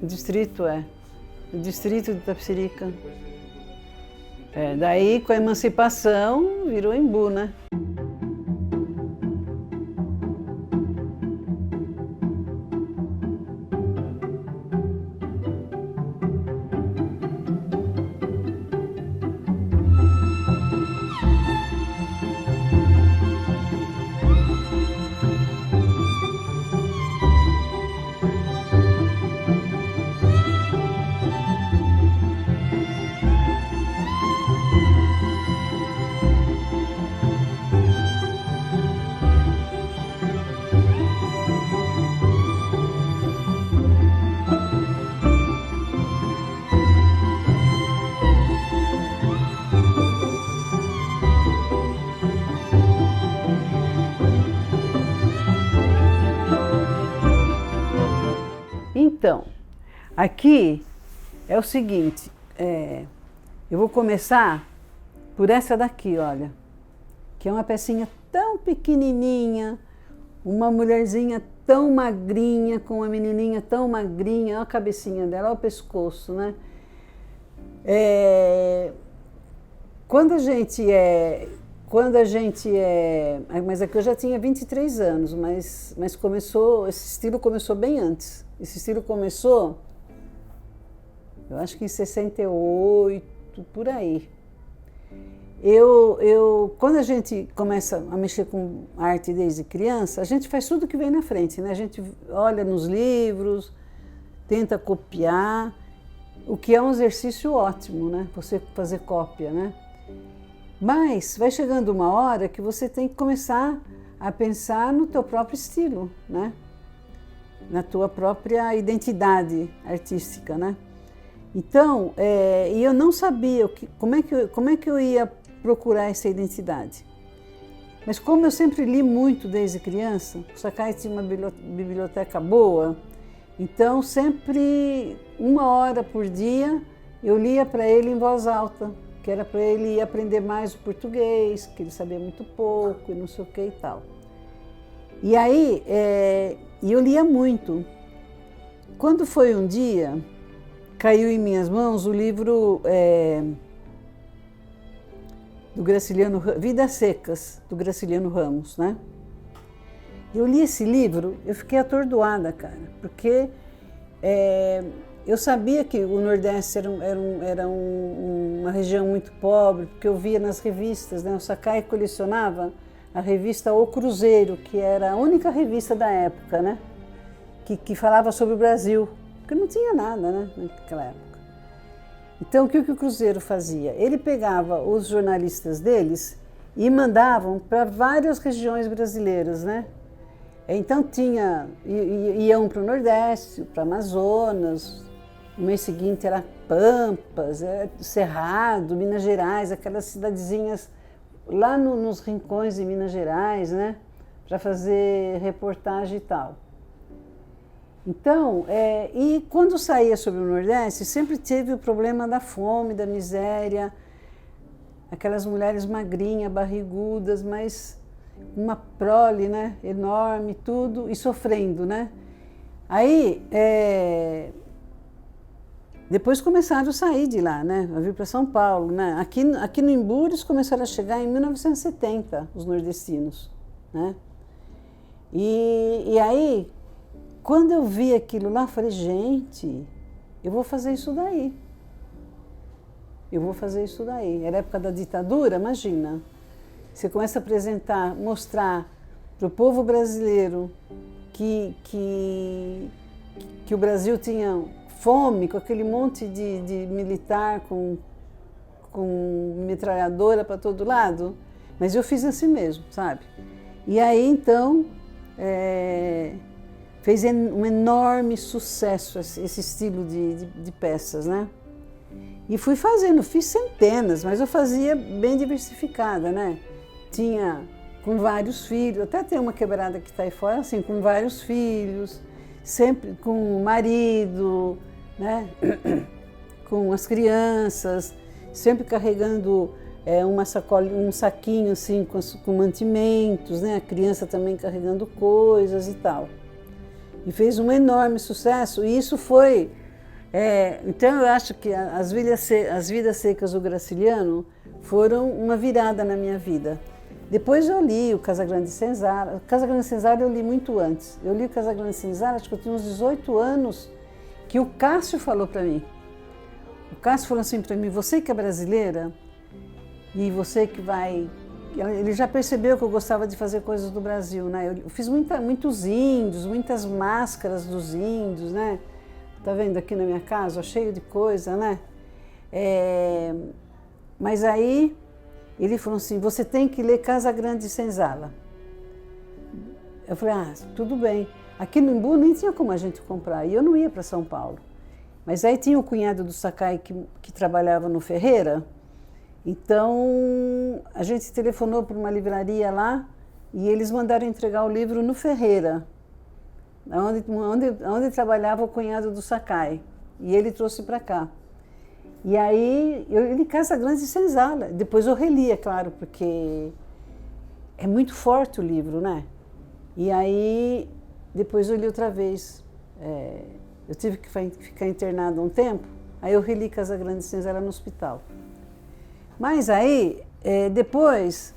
O distrito o distrito de Itapecerica. Daí, com a emancipação, virou Embu, né? Então, aqui é o seguinte, eu vou começar por essa daqui, olha, que é uma pecinha tão pequenininha, uma mulherzinha tão magrinha, com uma menininha tão magrinha, olha a cabecinha dela, olha o pescoço, né? Quando a gente mas aqui eu já tinha 23 anos, mas esse estilo começou bem antes. Esse estilo começou, eu acho que em 68, por aí. Quando a gente começa a mexer com arte desde criança, a gente faz tudo que vem na frente, né? A gente olha nos livros, tenta copiar, o que é um exercício ótimo, né? Você fazer cópia, né? Mas vai chegando uma hora que você tem que começar a pensar no teu próprio estilo, né? Na tua própria identidade artística, né? Então, e eu não sabia como é que eu ia procurar essa identidade. Mas como eu sempre li muito desde criança, o Sakai tinha uma biblioteca boa, então sempre 1 hora por dia, eu lia para ele em voz alta, que era para ele aprender mais o português, que ele sabia muito pouco e não sei o que e tal. E aí, eu lia muito. Quando foi um dia, caiu em minhas mãos o livro do Graciliano, Vidas Secas, do Graciliano Ramos, né? Eu li esse livro, eu fiquei atordoada, cara, porque eu sabia que o Nordeste era uma região muito pobre, porque eu via nas revistas, né? O Sakai colecionava a revista O Cruzeiro, que era a única revista da época, né? Que falava sobre o Brasil, porque não tinha nada, né, naquela época. Então, o que o Cruzeiro fazia? Ele pegava os jornalistas deles e mandavam para várias regiões brasileiras, né? Então iam para o Nordeste, para Amazonas, no mês seguinte era Pampas, Cerrado, Minas Gerais, aquelas cidadezinhas lá nos rincões de Minas Gerais, né? Para fazer reportagem e tal. Então, e quando saía sobre o Nordeste, sempre teve o problema da fome, da miséria, aquelas mulheres magrinhas, barrigudas, mas uma prole, né, enorme, tudo, e sofrendo, né? Aí, depois começaram a sair de lá, né, a vir para São Paulo, né? Aqui no Embu eles começaram a chegar em 1970, os nordestinos, né? E aí, quando eu vi aquilo lá, eu falei, gente, eu vou fazer isso daí. Eu vou fazer isso daí. Era a época da ditadura, imagina. Você começa a apresentar, mostrar para o povo brasileiro que o Brasil tinha fome, com aquele monte de militar com metralhadora para todo lado. Mas eu fiz assim mesmo, sabe? E aí, então, fez um enorme sucesso esse estilo de peças, né? E fui fazendo, fiz centenas, mas eu fazia bem diversificada, né? Tinha com vários filhos, até tem uma quebrada que está aí fora, assim, com vários filhos, sempre com o marido, né? Com as crianças, sempre carregando uma sacola, um saquinho assim com mantimentos, né? A criança também carregando coisas e tal. E fez um enorme sucesso, e isso foi... então eu acho que as Vidas Secas do Graciliano foram uma virada na minha vida. Depois eu li o Casagrande Senzala. O Casagrande Senzala eu li muito antes. Eu li o Casagrande Senzala, acho que eu tinha uns 18 anos, que o Cássio falou para mim. O Cássio falou assim para mim, você que é brasileira, e você que vai... Ele já percebeu que eu gostava de fazer coisas do Brasil, né? Eu fiz muitos índios, muitas máscaras dos índios, né? Tá vendo aqui na minha casa, cheio de coisa, né? Mas aí ele falou assim, você tem que ler Casagrande Senzala. Eu falei, tudo bem. Aqui no Embu nem tinha como a gente comprar, e eu não ia para São Paulo. Mas aí tinha o cunhado do Sakai que trabalhava no Ferreira, então a gente telefonou para uma livraria lá e eles mandaram entregar o livro no Ferreira, onde trabalhava o cunhado do Sakai, e ele trouxe para cá. E aí eu li Casagrande Senzala, depois eu reli, é claro, porque é muito forte o livro, né? E aí depois eu li outra vez, eu tive que ficar internado um tempo, aí eu reli Casagrande Senzala no hospital. Mas aí, depois,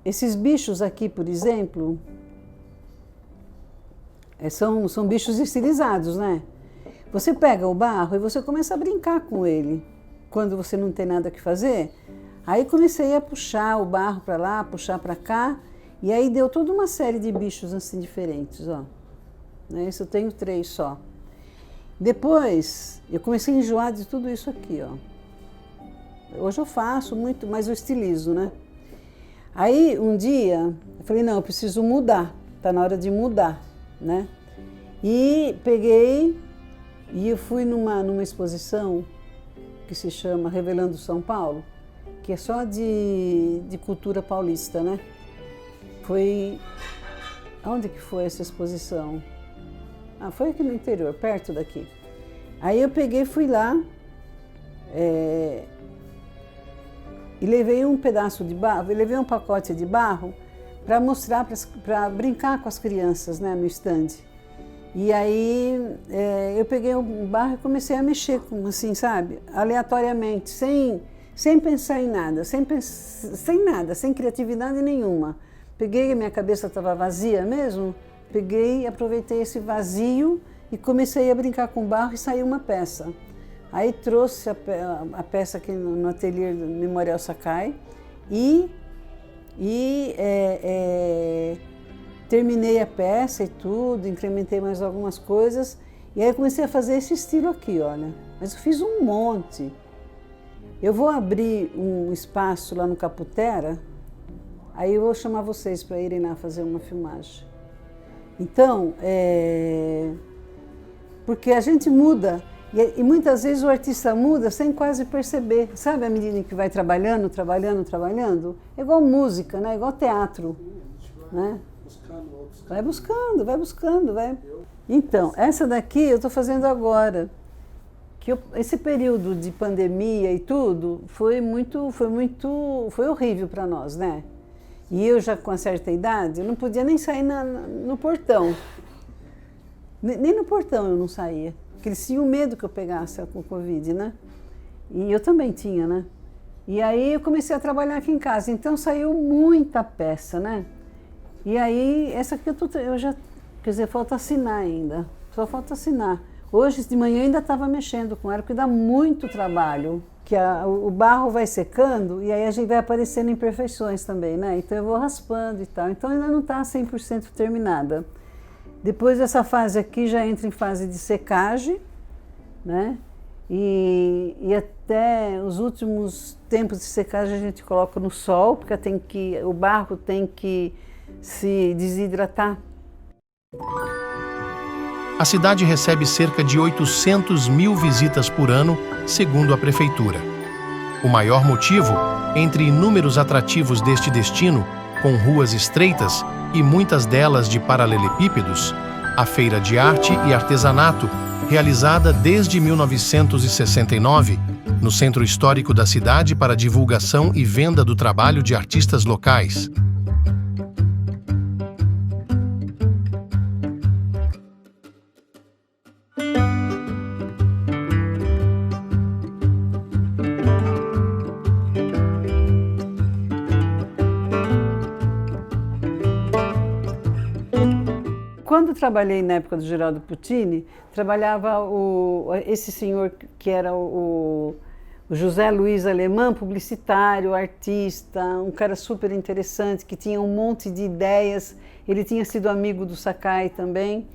esses bichos aqui, por exemplo, são bichos estilizados, né? Você pega o barro e você começa a brincar com ele. Quando você não tem nada que fazer, aí comecei a puxar o barro para lá, puxar para cá, e aí deu toda uma série de bichos assim diferentes, ó. Isso eu tenho 3 só. Depois, eu comecei a enjoar de tudo isso aqui, ó. Hoje eu faço muito, mas eu estilizo, né? Aí, um dia, eu falei, não, eu preciso mudar, tá na hora de mudar, né? E peguei e eu fui numa exposição que se chama Revelando São Paulo, que é só de cultura paulista, né? Foi... Onde que foi essa exposição? Foi aqui no interior, perto daqui. Aí eu peguei, fui lá e levei um pedaço de barro, levei um pacote de barro para mostrar, para brincar com as crianças, né, no stand. E aí eu peguei o barro e comecei a mexer, assim, sabe, aleatoriamente, sem pensar em nada, sem nada, sem criatividade nenhuma. Peguei, a minha cabeça estava vazia mesmo, peguei, aproveitei esse vazio e comecei a brincar com barro e saiu uma peça. Aí trouxe a peça aqui no ateliê do Memorial Sakai e terminei a peça e tudo, incrementei mais algumas coisas e aí comecei a fazer esse estilo aqui, olha. Mas eu fiz um monte. Eu vou abrir um espaço lá no Caputera, aí eu vou chamar vocês para irem lá fazer uma filmagem. Então, porque a gente muda e muitas vezes o artista muda sem quase perceber. Sabe a medida que vai trabalhando? É igual música, né? Igual teatro, né? Vai buscando. Então, essa daqui eu estou fazendo agora. Esse período de pandemia e tudo foi horrível para nós, né? E eu já com uma certa idade, eu não podia nem sair no portão. Nem no portão eu não saía, porque eles tinham medo que eu pegasse com o Covid, né? E eu também tinha, né? E aí eu comecei a trabalhar aqui em casa, então saiu muita peça, né? E aí, essa aqui eu já, quer dizer, falta assinar ainda, só falta assinar. Hoje de manhã eu ainda estava mexendo com ela, porque dá muito trabalho, que o barro vai secando e aí a gente vai aparecendo imperfeições também, né? Então eu vou raspando e tal, então ainda não está 100% terminada. Depois dessa fase aqui já entra em fase de secagem, né? E até os últimos tempos de secagem a gente coloca no sol, porque o barro tem que se desidratar. A cidade recebe cerca de 800 mil visitas por ano, segundo a prefeitura. O maior motivo, entre inúmeros atrativos deste destino, com ruas estreitas e muitas delas de paralelepípedos, a Feira de Arte e Artesanato, realizada desde 1969, no centro histórico da cidade para divulgação e venda do trabalho de artistas locais. Quando trabalhei na época do Geraldo Puccini, trabalhava esse senhor que era o José Luiz Alemã, publicitário, artista, um cara super interessante, que tinha um monte de ideias. Ele tinha sido amigo do Sakai também.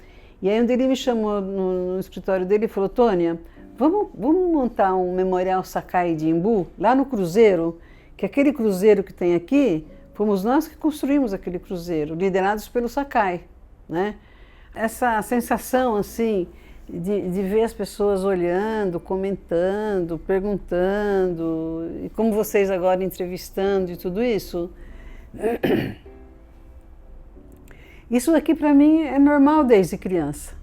E aí, onde ele me chamou no escritório dele e falou: Tônia, vamos montar um memorial Sakai de Embu, lá no Cruzeiro, que aquele cruzeiro que tem aqui, fomos nós que construímos aquele cruzeiro, liderados pelo Sakai, né? Essa sensação, assim, de ver as pessoas olhando, comentando, perguntando, e como vocês agora entrevistando e tudo isso, isso daqui para mim é normal desde criança.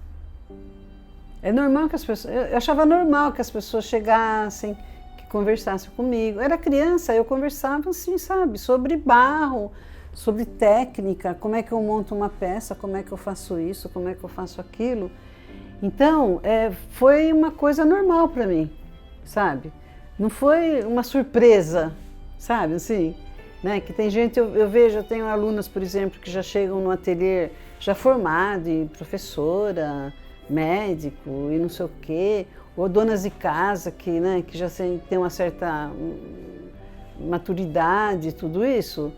É normal que as pessoas, eu achava normal que as pessoas chegassem, que conversassem comigo. Eu era criança, eu conversava assim, sabe, sobre barro, sobre técnica, como é que eu monto uma peça, como é que eu faço isso, como é que eu faço aquilo. Então, foi uma coisa normal para mim, sabe? Não foi uma surpresa, sabe, assim, né? Que tem gente, eu vejo, eu tenho alunas, por exemplo, que já chegam no ateliê já formado, e professora, médico e não sei o quê, ou donas de casa que, né, que já tem uma certa maturidade e tudo isso,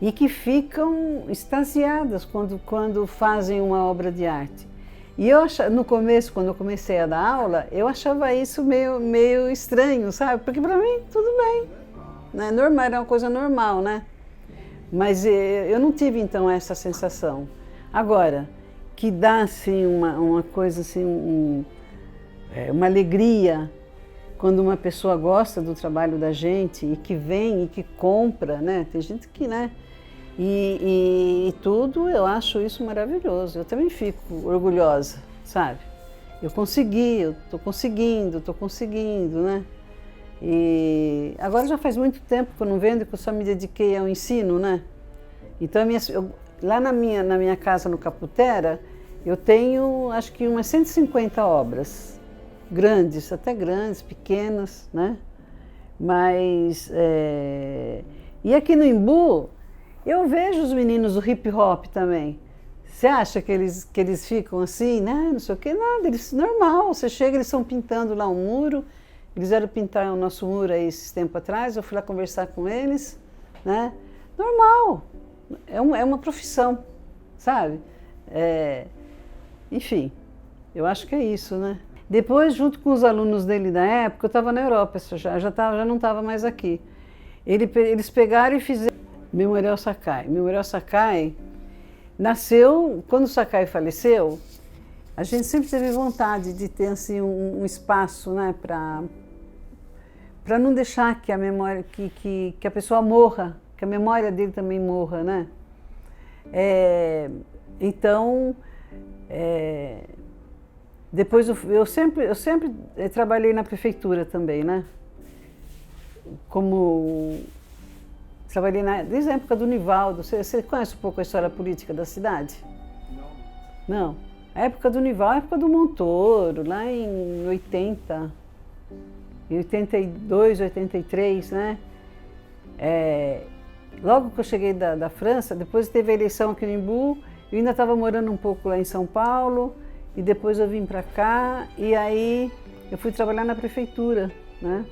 e que ficam extasiadas quando fazem uma obra de arte. E eu no começo, quando eu comecei a dar aula, eu achava isso meio estranho, sabe? Porque para mim tudo bem, né? Normal, era uma coisa normal, né? Mas eu não tive então essa sensação. Agora, que dá assim uma coisa assim, uma alegria quando uma pessoa gosta do trabalho da gente e que vem e que compra, né? Tem gente que, né? E tudo, eu acho isso maravilhoso. Eu também fico orgulhosa, sabe? Eu consegui, eu estou conseguindo, né? E agora já faz muito tempo que eu não vendo, que eu só me dediquei ao ensino, né? Então, lá na minha casa no Caputera, eu tenho acho que umas 150 obras, grandes, até grandes, pequenas, né? Mas, e aqui no Embu, eu vejo os meninos do hip hop também. Você acha que eles ficam assim, né? Não sei o quê, nada, eles, normal, você chega, eles estão pintando lá um muro, eles vieram pintar o nosso muro aí esses tempos atrás, eu fui lá conversar com eles, né? Normal, é uma profissão, sabe? Enfim, eu acho que é isso, né? Depois, junto com os alunos dele da época, eu estava na Europa, já não estava mais aqui. Eles pegaram e fizeram Memorial Sakai. Memorial Sakai nasceu, quando o Sakai faleceu, a gente sempre teve vontade de ter assim, um espaço, né, para não deixar que a memória, que a pessoa morra, que a memória dele também morra, né? Então, depois eu sempre trabalhei na prefeitura também, né? Trabalhei desde a época do Nivaldo. Você conhece um pouco a história política da cidade? Não. A época do Nivaldo, a época do Montoro, lá em 82, 83, né? Logo que eu cheguei da França, depois teve a eleição aqui no Embu, eu ainda estava morando um pouco lá em São Paulo, e depois eu vim para cá, e aí eu fui trabalhar na prefeitura, né?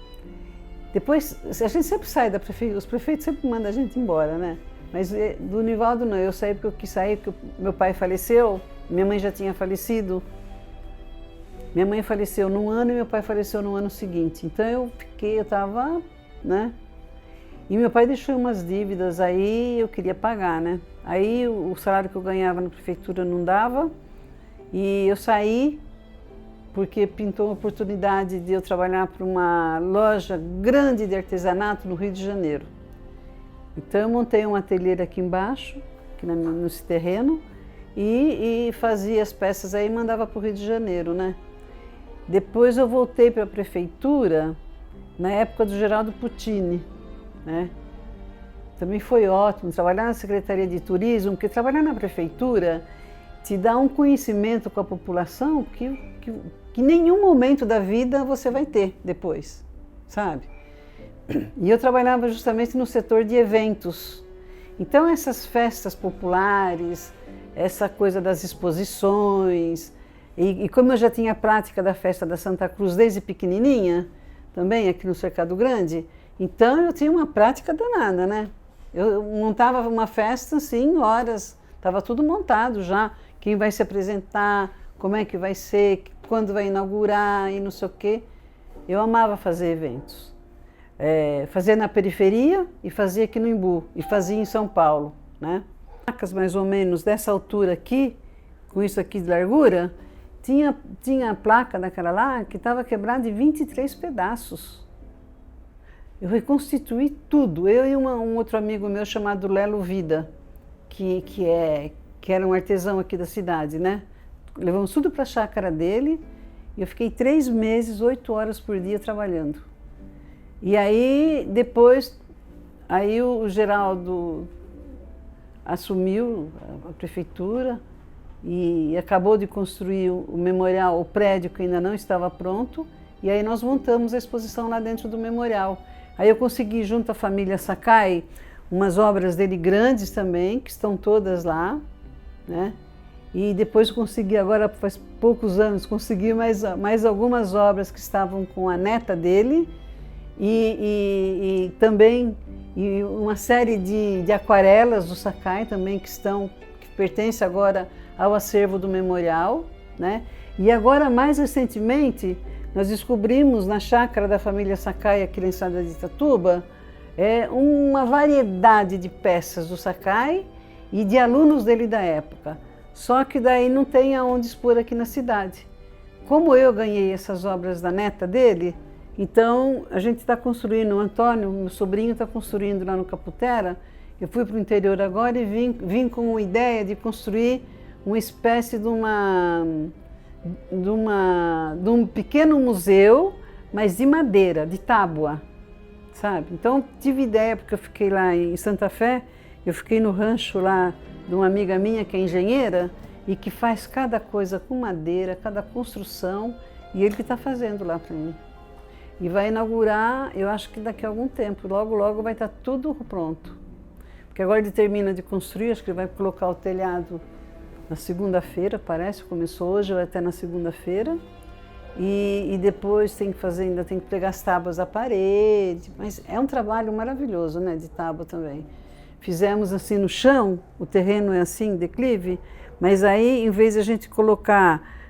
Depois, a gente sempre sai da prefeitura, os prefeitos sempre mandam a gente embora, né? Mas do Nivaldo não, eu saí porque eu quis sair, porque meu pai faleceu, minha mãe já tinha falecido. Minha mãe faleceu num ano e meu pai faleceu no ano seguinte. Então eu estava, né? E meu pai deixou umas dívidas aí, eu queria pagar, né? Aí o salário que eu ganhava na prefeitura não dava e eu saí porque pintou a oportunidade de eu trabalhar para uma loja grande de artesanato no Rio de Janeiro. Então eu montei um ateliê aqui embaixo, aqui nesse terreno, e fazia as peças aí e mandava para o Rio de Janeiro, né? Depois eu voltei para a prefeitura na época do Geraldo Puccini, né? Também foi ótimo trabalhar na Secretaria de Turismo, porque trabalhar na prefeitura te dá um conhecimento com a população que em nenhum momento da vida você vai ter depois, sabe? E eu trabalhava justamente no setor de eventos. Então essas festas populares, essa coisa das exposições, e como eu já tinha a prática da festa da Santa Cruz desde pequenininha, também aqui no Cercado Grande, então eu tinha uma prática danada, né? Eu montava uma festa assim, horas, estava tudo montado já, quem vai se apresentar, como é que vai ser, quando vai inaugurar e não sei o quê. Eu amava fazer eventos. Fazia na periferia e fazia aqui no Embu, e fazia em São Paulo, né? Placas mais ou menos dessa altura aqui, com isso aqui de largura, tinha a placa daquela lá que estava quebrada em 23 pedaços. Eu reconstituí tudo, eu e um outro amigo meu chamado Lelo Vida, que era um artesão aqui da cidade, né? Levamos tudo para a chácara dele e eu fiquei 3 meses, 8 horas por dia trabalhando. E aí, depois, o Geraldo assumiu a prefeitura e acabou de construir o memorial, o prédio que ainda não estava pronto, e aí nós montamos a exposição lá dentro do memorial. Aí eu consegui, junto à família Sakai, umas obras dele grandes também, que estão todas lá, né? E depois consegui, agora faz poucos anos, consegui mais algumas obras que estavam com a neta dele e também uma série de aquarelas do Sakai também que pertence agora ao acervo do memorial, né? E agora, mais recentemente, nós descobrimos na chácara da família Sakai, aqui na estrada de Itatuba, uma variedade de peças do Sakai e de alunos dele da época. Só que daí não tem aonde expor aqui na cidade. Como eu ganhei essas obras da neta dele, então a gente está construindo, o Antônio, meu sobrinho, está construindo lá no Caputera. Eu fui para o interior agora e vim com a ideia de construir uma espécie de de um pequeno museu, mas de madeira, de tábua, sabe? Então tive ideia, porque eu fiquei lá em Santa Fé, eu fiquei no rancho lá de uma amiga minha que é engenheira e que faz cada coisa com madeira, cada construção, e ele que está fazendo lá para mim. E vai inaugurar, eu acho que daqui a algum tempo, logo, logo vai estar tudo pronto. Porque agora ele termina de construir, acho que ele vai colocar o telhado na segunda-feira, parece, começou hoje, vai até na segunda-feira. E depois tem que fazer, ainda tem que pegar as tábuas da parede, mas é um trabalho maravilhoso, né, de tábua também. Fizemos assim no chão, o terreno é assim, declive, mas aí em vez de a gente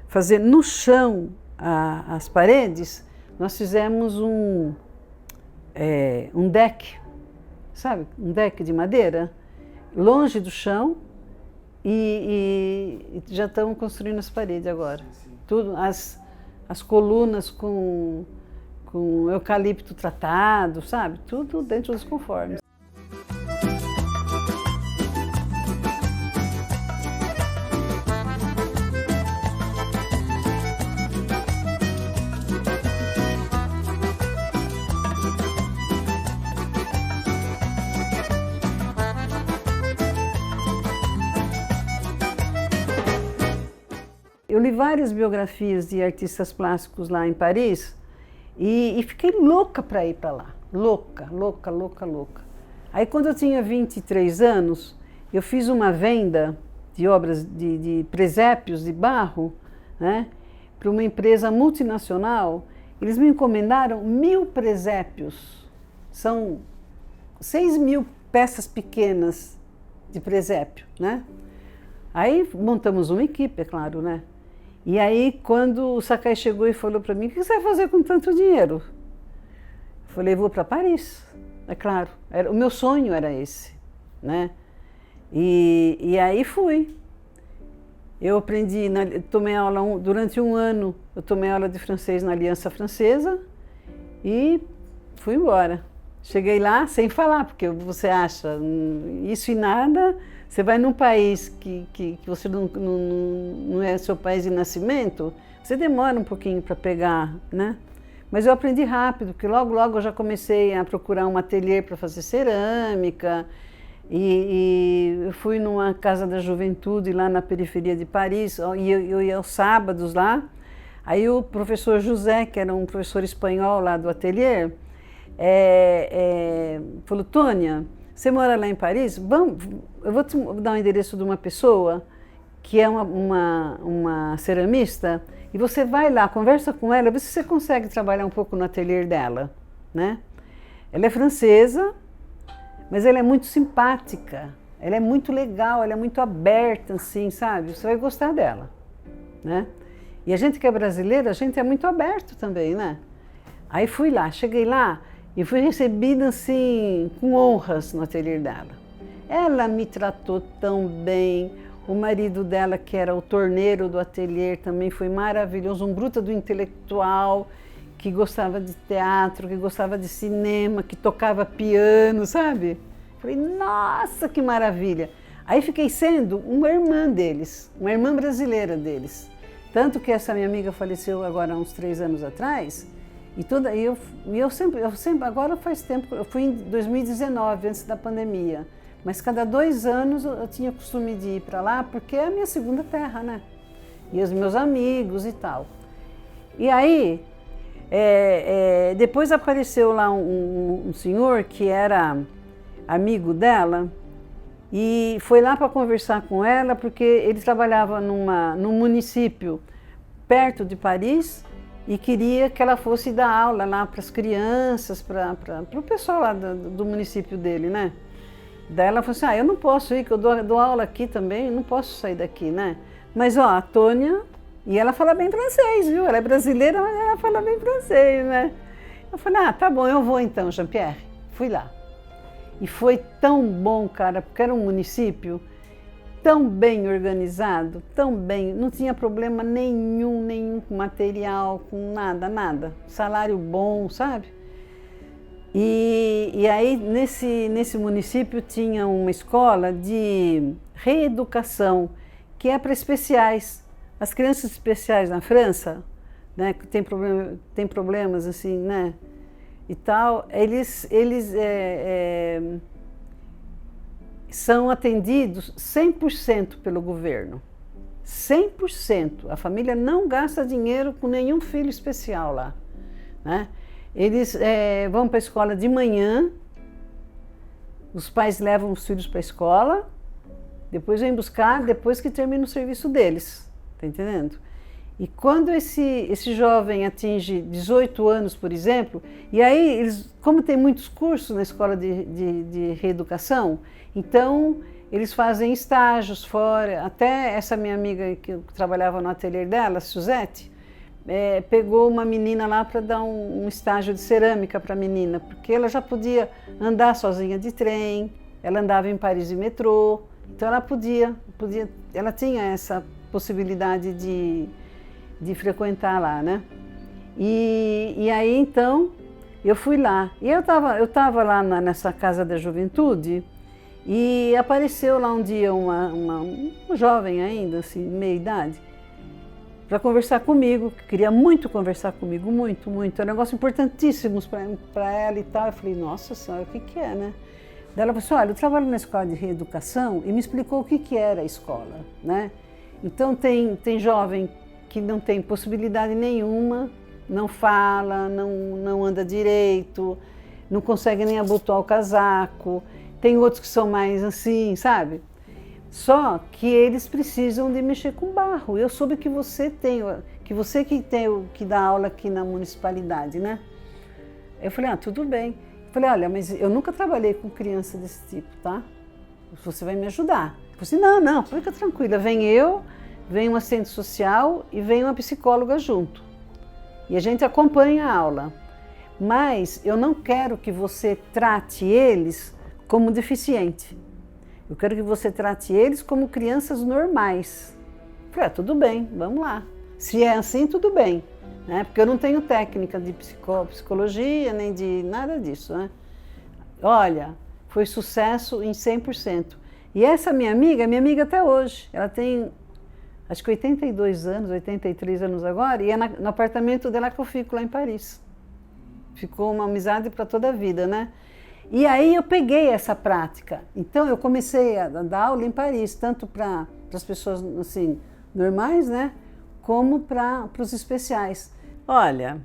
fazer no chão as paredes, nós fizemos um deck, sabe? Um deck de madeira, longe do chão, e já estamos construindo as paredes agora. Tudo, as colunas com eucalipto tratado, sabe? Tudo dentro dos conformes. Eu li várias biografias de artistas plásticos lá em Paris e fiquei louca para ir para lá. Louca, louca, louca, louca. Aí quando eu tinha 23 anos, eu fiz uma venda de obras de presépios de barro, né, para uma empresa multinacional. Eles me encomendaram 1000 presépios. São 6.000 peças pequenas de presépio, né? Aí montamos uma equipe, é claro, né? E aí, quando o Sakai chegou e falou para mim, o que você vai fazer com tanto dinheiro? Eu falei, vou para Paris, é claro. O meu sonho era esse, né? E aí fui. Eu aprendi, tomei aula durante um ano, eu tomei aula de francês na Aliança Francesa e fui embora. Cheguei lá sem falar, porque você acha isso e nada. Você vai num país que você não é seu país de nascimento, você demora um pouquinho para pegar, né? Mas eu aprendi rápido, porque logo, logo eu já comecei a procurar um ateliê para fazer cerâmica e eu fui numa casa da juventude lá na periferia de Paris, e eu ia aos sábados lá. Aí o professor José, que era um professor espanhol lá do ateliê, falou, Tônia, você mora lá em Paris? Eu vou te dar o endereço de uma pessoa que é uma ceramista e você vai lá, conversa com ela, vê se você consegue trabalhar um pouco no ateliê dela, né? Ela é francesa, mas ela é muito simpática, ela é muito legal, ela é muito aberta, assim, sabe? Você vai gostar dela, né? E a gente que é brasileira, a gente é muito aberto também, né? Aí fui lá, cheguei lá, e fui recebida assim, com honras no ateliê dela. Ela me tratou tão bem, o marido dela, que era o torneiro do ateliê, também foi maravilhoso, um bruto do intelectual, que gostava de teatro, que gostava de cinema, que tocava piano, sabe? Falei, nossa, que maravilha! Aí fiquei sendo uma irmã deles, uma irmã brasileira deles. Tanto que essa minha amiga faleceu agora há uns 3 anos atrás, eu sempre, agora faz tempo, eu fui em 2019, antes da pandemia, mas cada 2 anos eu tinha costume de ir para lá, porque é a minha segunda terra, né? E os meus amigos e tal. E aí, depois apareceu lá um senhor que era amigo dela, e foi lá para conversar com ela, porque ele trabalhava num município perto de Paris, e queria que ela fosse dar aula lá para as crianças, para o pessoal lá do município dele, né? Daí ela falou assim, eu não posso ir, que eu dou aula aqui também, não posso sair daqui, né? Mas ó, a Tônia, e ela fala bem francês, viu? Ela é brasileira, mas ela fala bem francês, né? Eu falei, tá bom, eu vou então, Jean-Pierre. Fui lá. E foi tão bom, cara, porque era um município tão bem organizado, tão bem, não tinha problema nenhum com material, com nada, salário bom, sabe? E aí nesse município tinha uma escola de reeducação, que é para especiais, As crianças especiais na França, né, que tem problemas assim, né, e tal, eles são atendidos 100% pelo governo. 100%. A família não gasta dinheiro com nenhum filho especial lá, né? Eles vão para a escola de manhã, os pais levam os filhos para a escola, depois vêm buscar, depois que termina o serviço deles, tá entendendo? E quando esse jovem atinge 18 anos, por exemplo, e aí, como tem muitos cursos na escola de reeducação, então eles fazem estágios fora. Até essa minha amiga que trabalhava no ateliê dela, Suzette, pegou uma menina lá para dar um estágio de cerâmica para a menina, porque ela já podia andar sozinha de trem, ela andava em Paris de metrô, então ela ela tinha essa possibilidade de frequentar lá, né? E aí então eu fui lá. E eu tava lá nessa casa da juventude e apareceu lá um dia uma jovem ainda, assim, meia idade, para conversar comigo, que queria muito conversar comigo, muito, muito. É um negócio importantíssimo para ela e tal. Eu falei, nossa senhora, o que é, né? Daí ela falou assim, olha, eu trabalho na escola de reeducação, e me explicou o que era a escola, né? Então tem jovem que não tem possibilidade nenhuma, não fala, não anda direito, não consegue nem abotoar o casaco. Tem outros que são mais assim, sabe? Só que eles precisam de mexer com barro. Eu soube que você que dá aula aqui na municipalidade, né? Eu falei, tudo bem. Eu falei, olha, mas eu nunca trabalhei com criança desse tipo, tá? Você vai me ajudar. Eu falei assim, não, fica tranquila, vem um assistente social e vem uma psicóloga junto. E a gente acompanha a aula. Mas eu não quero que você trate eles como deficiente. Eu quero que você trate eles como crianças normais. Eu falei, tudo bem, vamos lá. Se é assim, tudo bem, né? Porque eu não tenho técnica de psicologia, nem de nada disso, né? Olha, foi sucesso em 100%. E essa minha amiga até hoje. Ela tem, acho que 82 anos, 83 anos agora, e é no apartamento dela que eu fico lá em Paris. Ficou uma amizade para toda a vida, né? E aí eu peguei essa prática. Então eu comecei a dar aula em Paris, tanto para as pessoas assim normais, né, como para os especiais. Olha,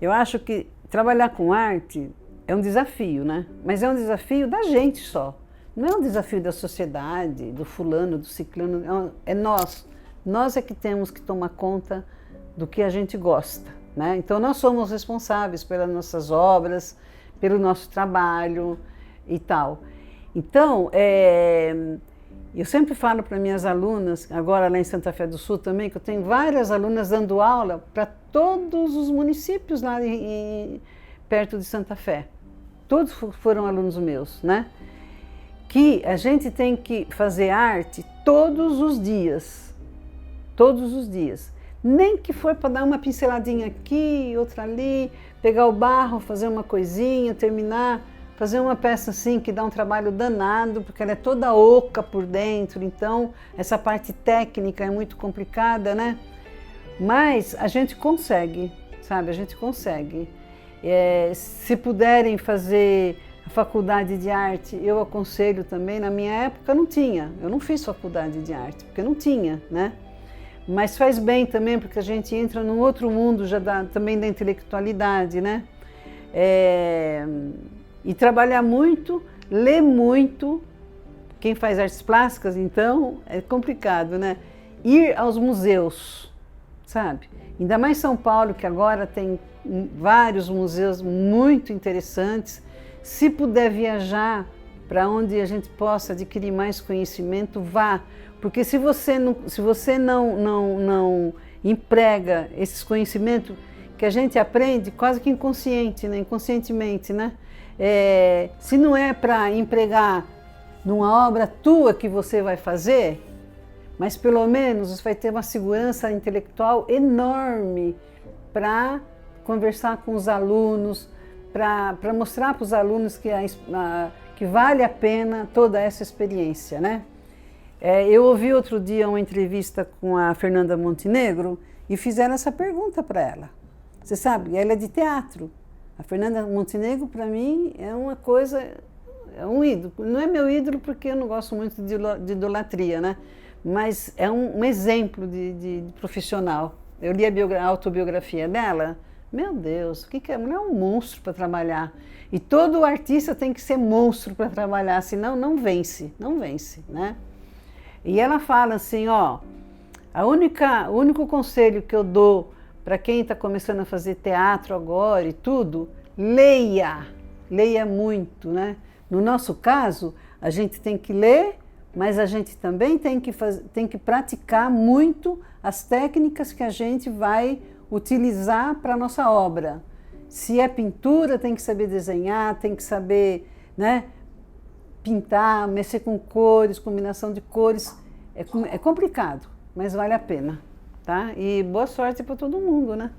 eu acho que trabalhar com arte é um desafio, né? Mas é um desafio da gente só. Não é um desafio da sociedade, do fulano, do ciclano. É nós. Nós é que temos que tomar conta do que a gente gosta, né? Então nós somos responsáveis pelas nossas obras, pelo nosso trabalho e tal. Então, eu sempre falo para minhas alunas, agora lá em Santa Fé do Sul também, que eu tenho várias alunas dando aula para todos os municípios lá perto de Santa Fé. Todos foram alunos meus, né? Que a gente tem que fazer arte todos os dias. Todos os dias. Nem que for para dar uma pinceladinha aqui, outra ali, pegar o barro, fazer uma coisinha, terminar, fazer uma peça assim que dá um trabalho danado, porque ela é toda oca por dentro, então essa parte técnica é muito complicada, né? Mas a gente consegue, sabe? A gente consegue. Se puderem fazer a faculdade de arte, eu aconselho também. Na minha época não tinha, eu não fiz faculdade de arte, porque não tinha, né? Mas faz bem também, porque a gente entra num outro mundo já também da intelectualidade, né? E trabalhar muito, ler muito. Quem faz artes plásticas, então, é complicado, né? Ir aos museus, sabe? Ainda mais São Paulo, que agora tem vários museus muito interessantes. Se puder viajar para onde a gente possa adquirir mais conhecimento, vá. Porque se você não emprega esses conhecimentos que a gente aprende quase que inconscientemente, né? Se não é para empregar numa obra tua que você vai fazer, mas pelo menos você vai ter uma segurança intelectual enorme para conversar com os alunos, para mostrar para os alunos que vale a pena toda essa experiência, né? Eu ouvi outro dia uma entrevista com a Fernanda Montenegro e fizeram essa pergunta para ela. Você sabe, ela é de teatro. A Fernanda Montenegro, para mim, é uma coisa, é um ídolo. Não é meu ídolo porque eu não gosto muito de idolatria, né? Mas é um exemplo de profissional. Eu li a autobiografia dela, meu Deus, o que é? Não é um monstro para trabalhar. E todo artista tem que ser monstro para trabalhar, senão não vence, né? E ela fala assim, ó, o único conselho que eu dou para quem está começando a fazer teatro agora e tudo, leia muito, né? No nosso caso, a gente tem que ler, mas a gente também tem que praticar muito as técnicas que a gente vai utilizar para a nossa obra. Se é pintura, tem que saber desenhar, tem que saber, né, pintar, mexer com cores, combinação de cores. É complicado, mas vale a pena, tá? E boa sorte para todo mundo, né?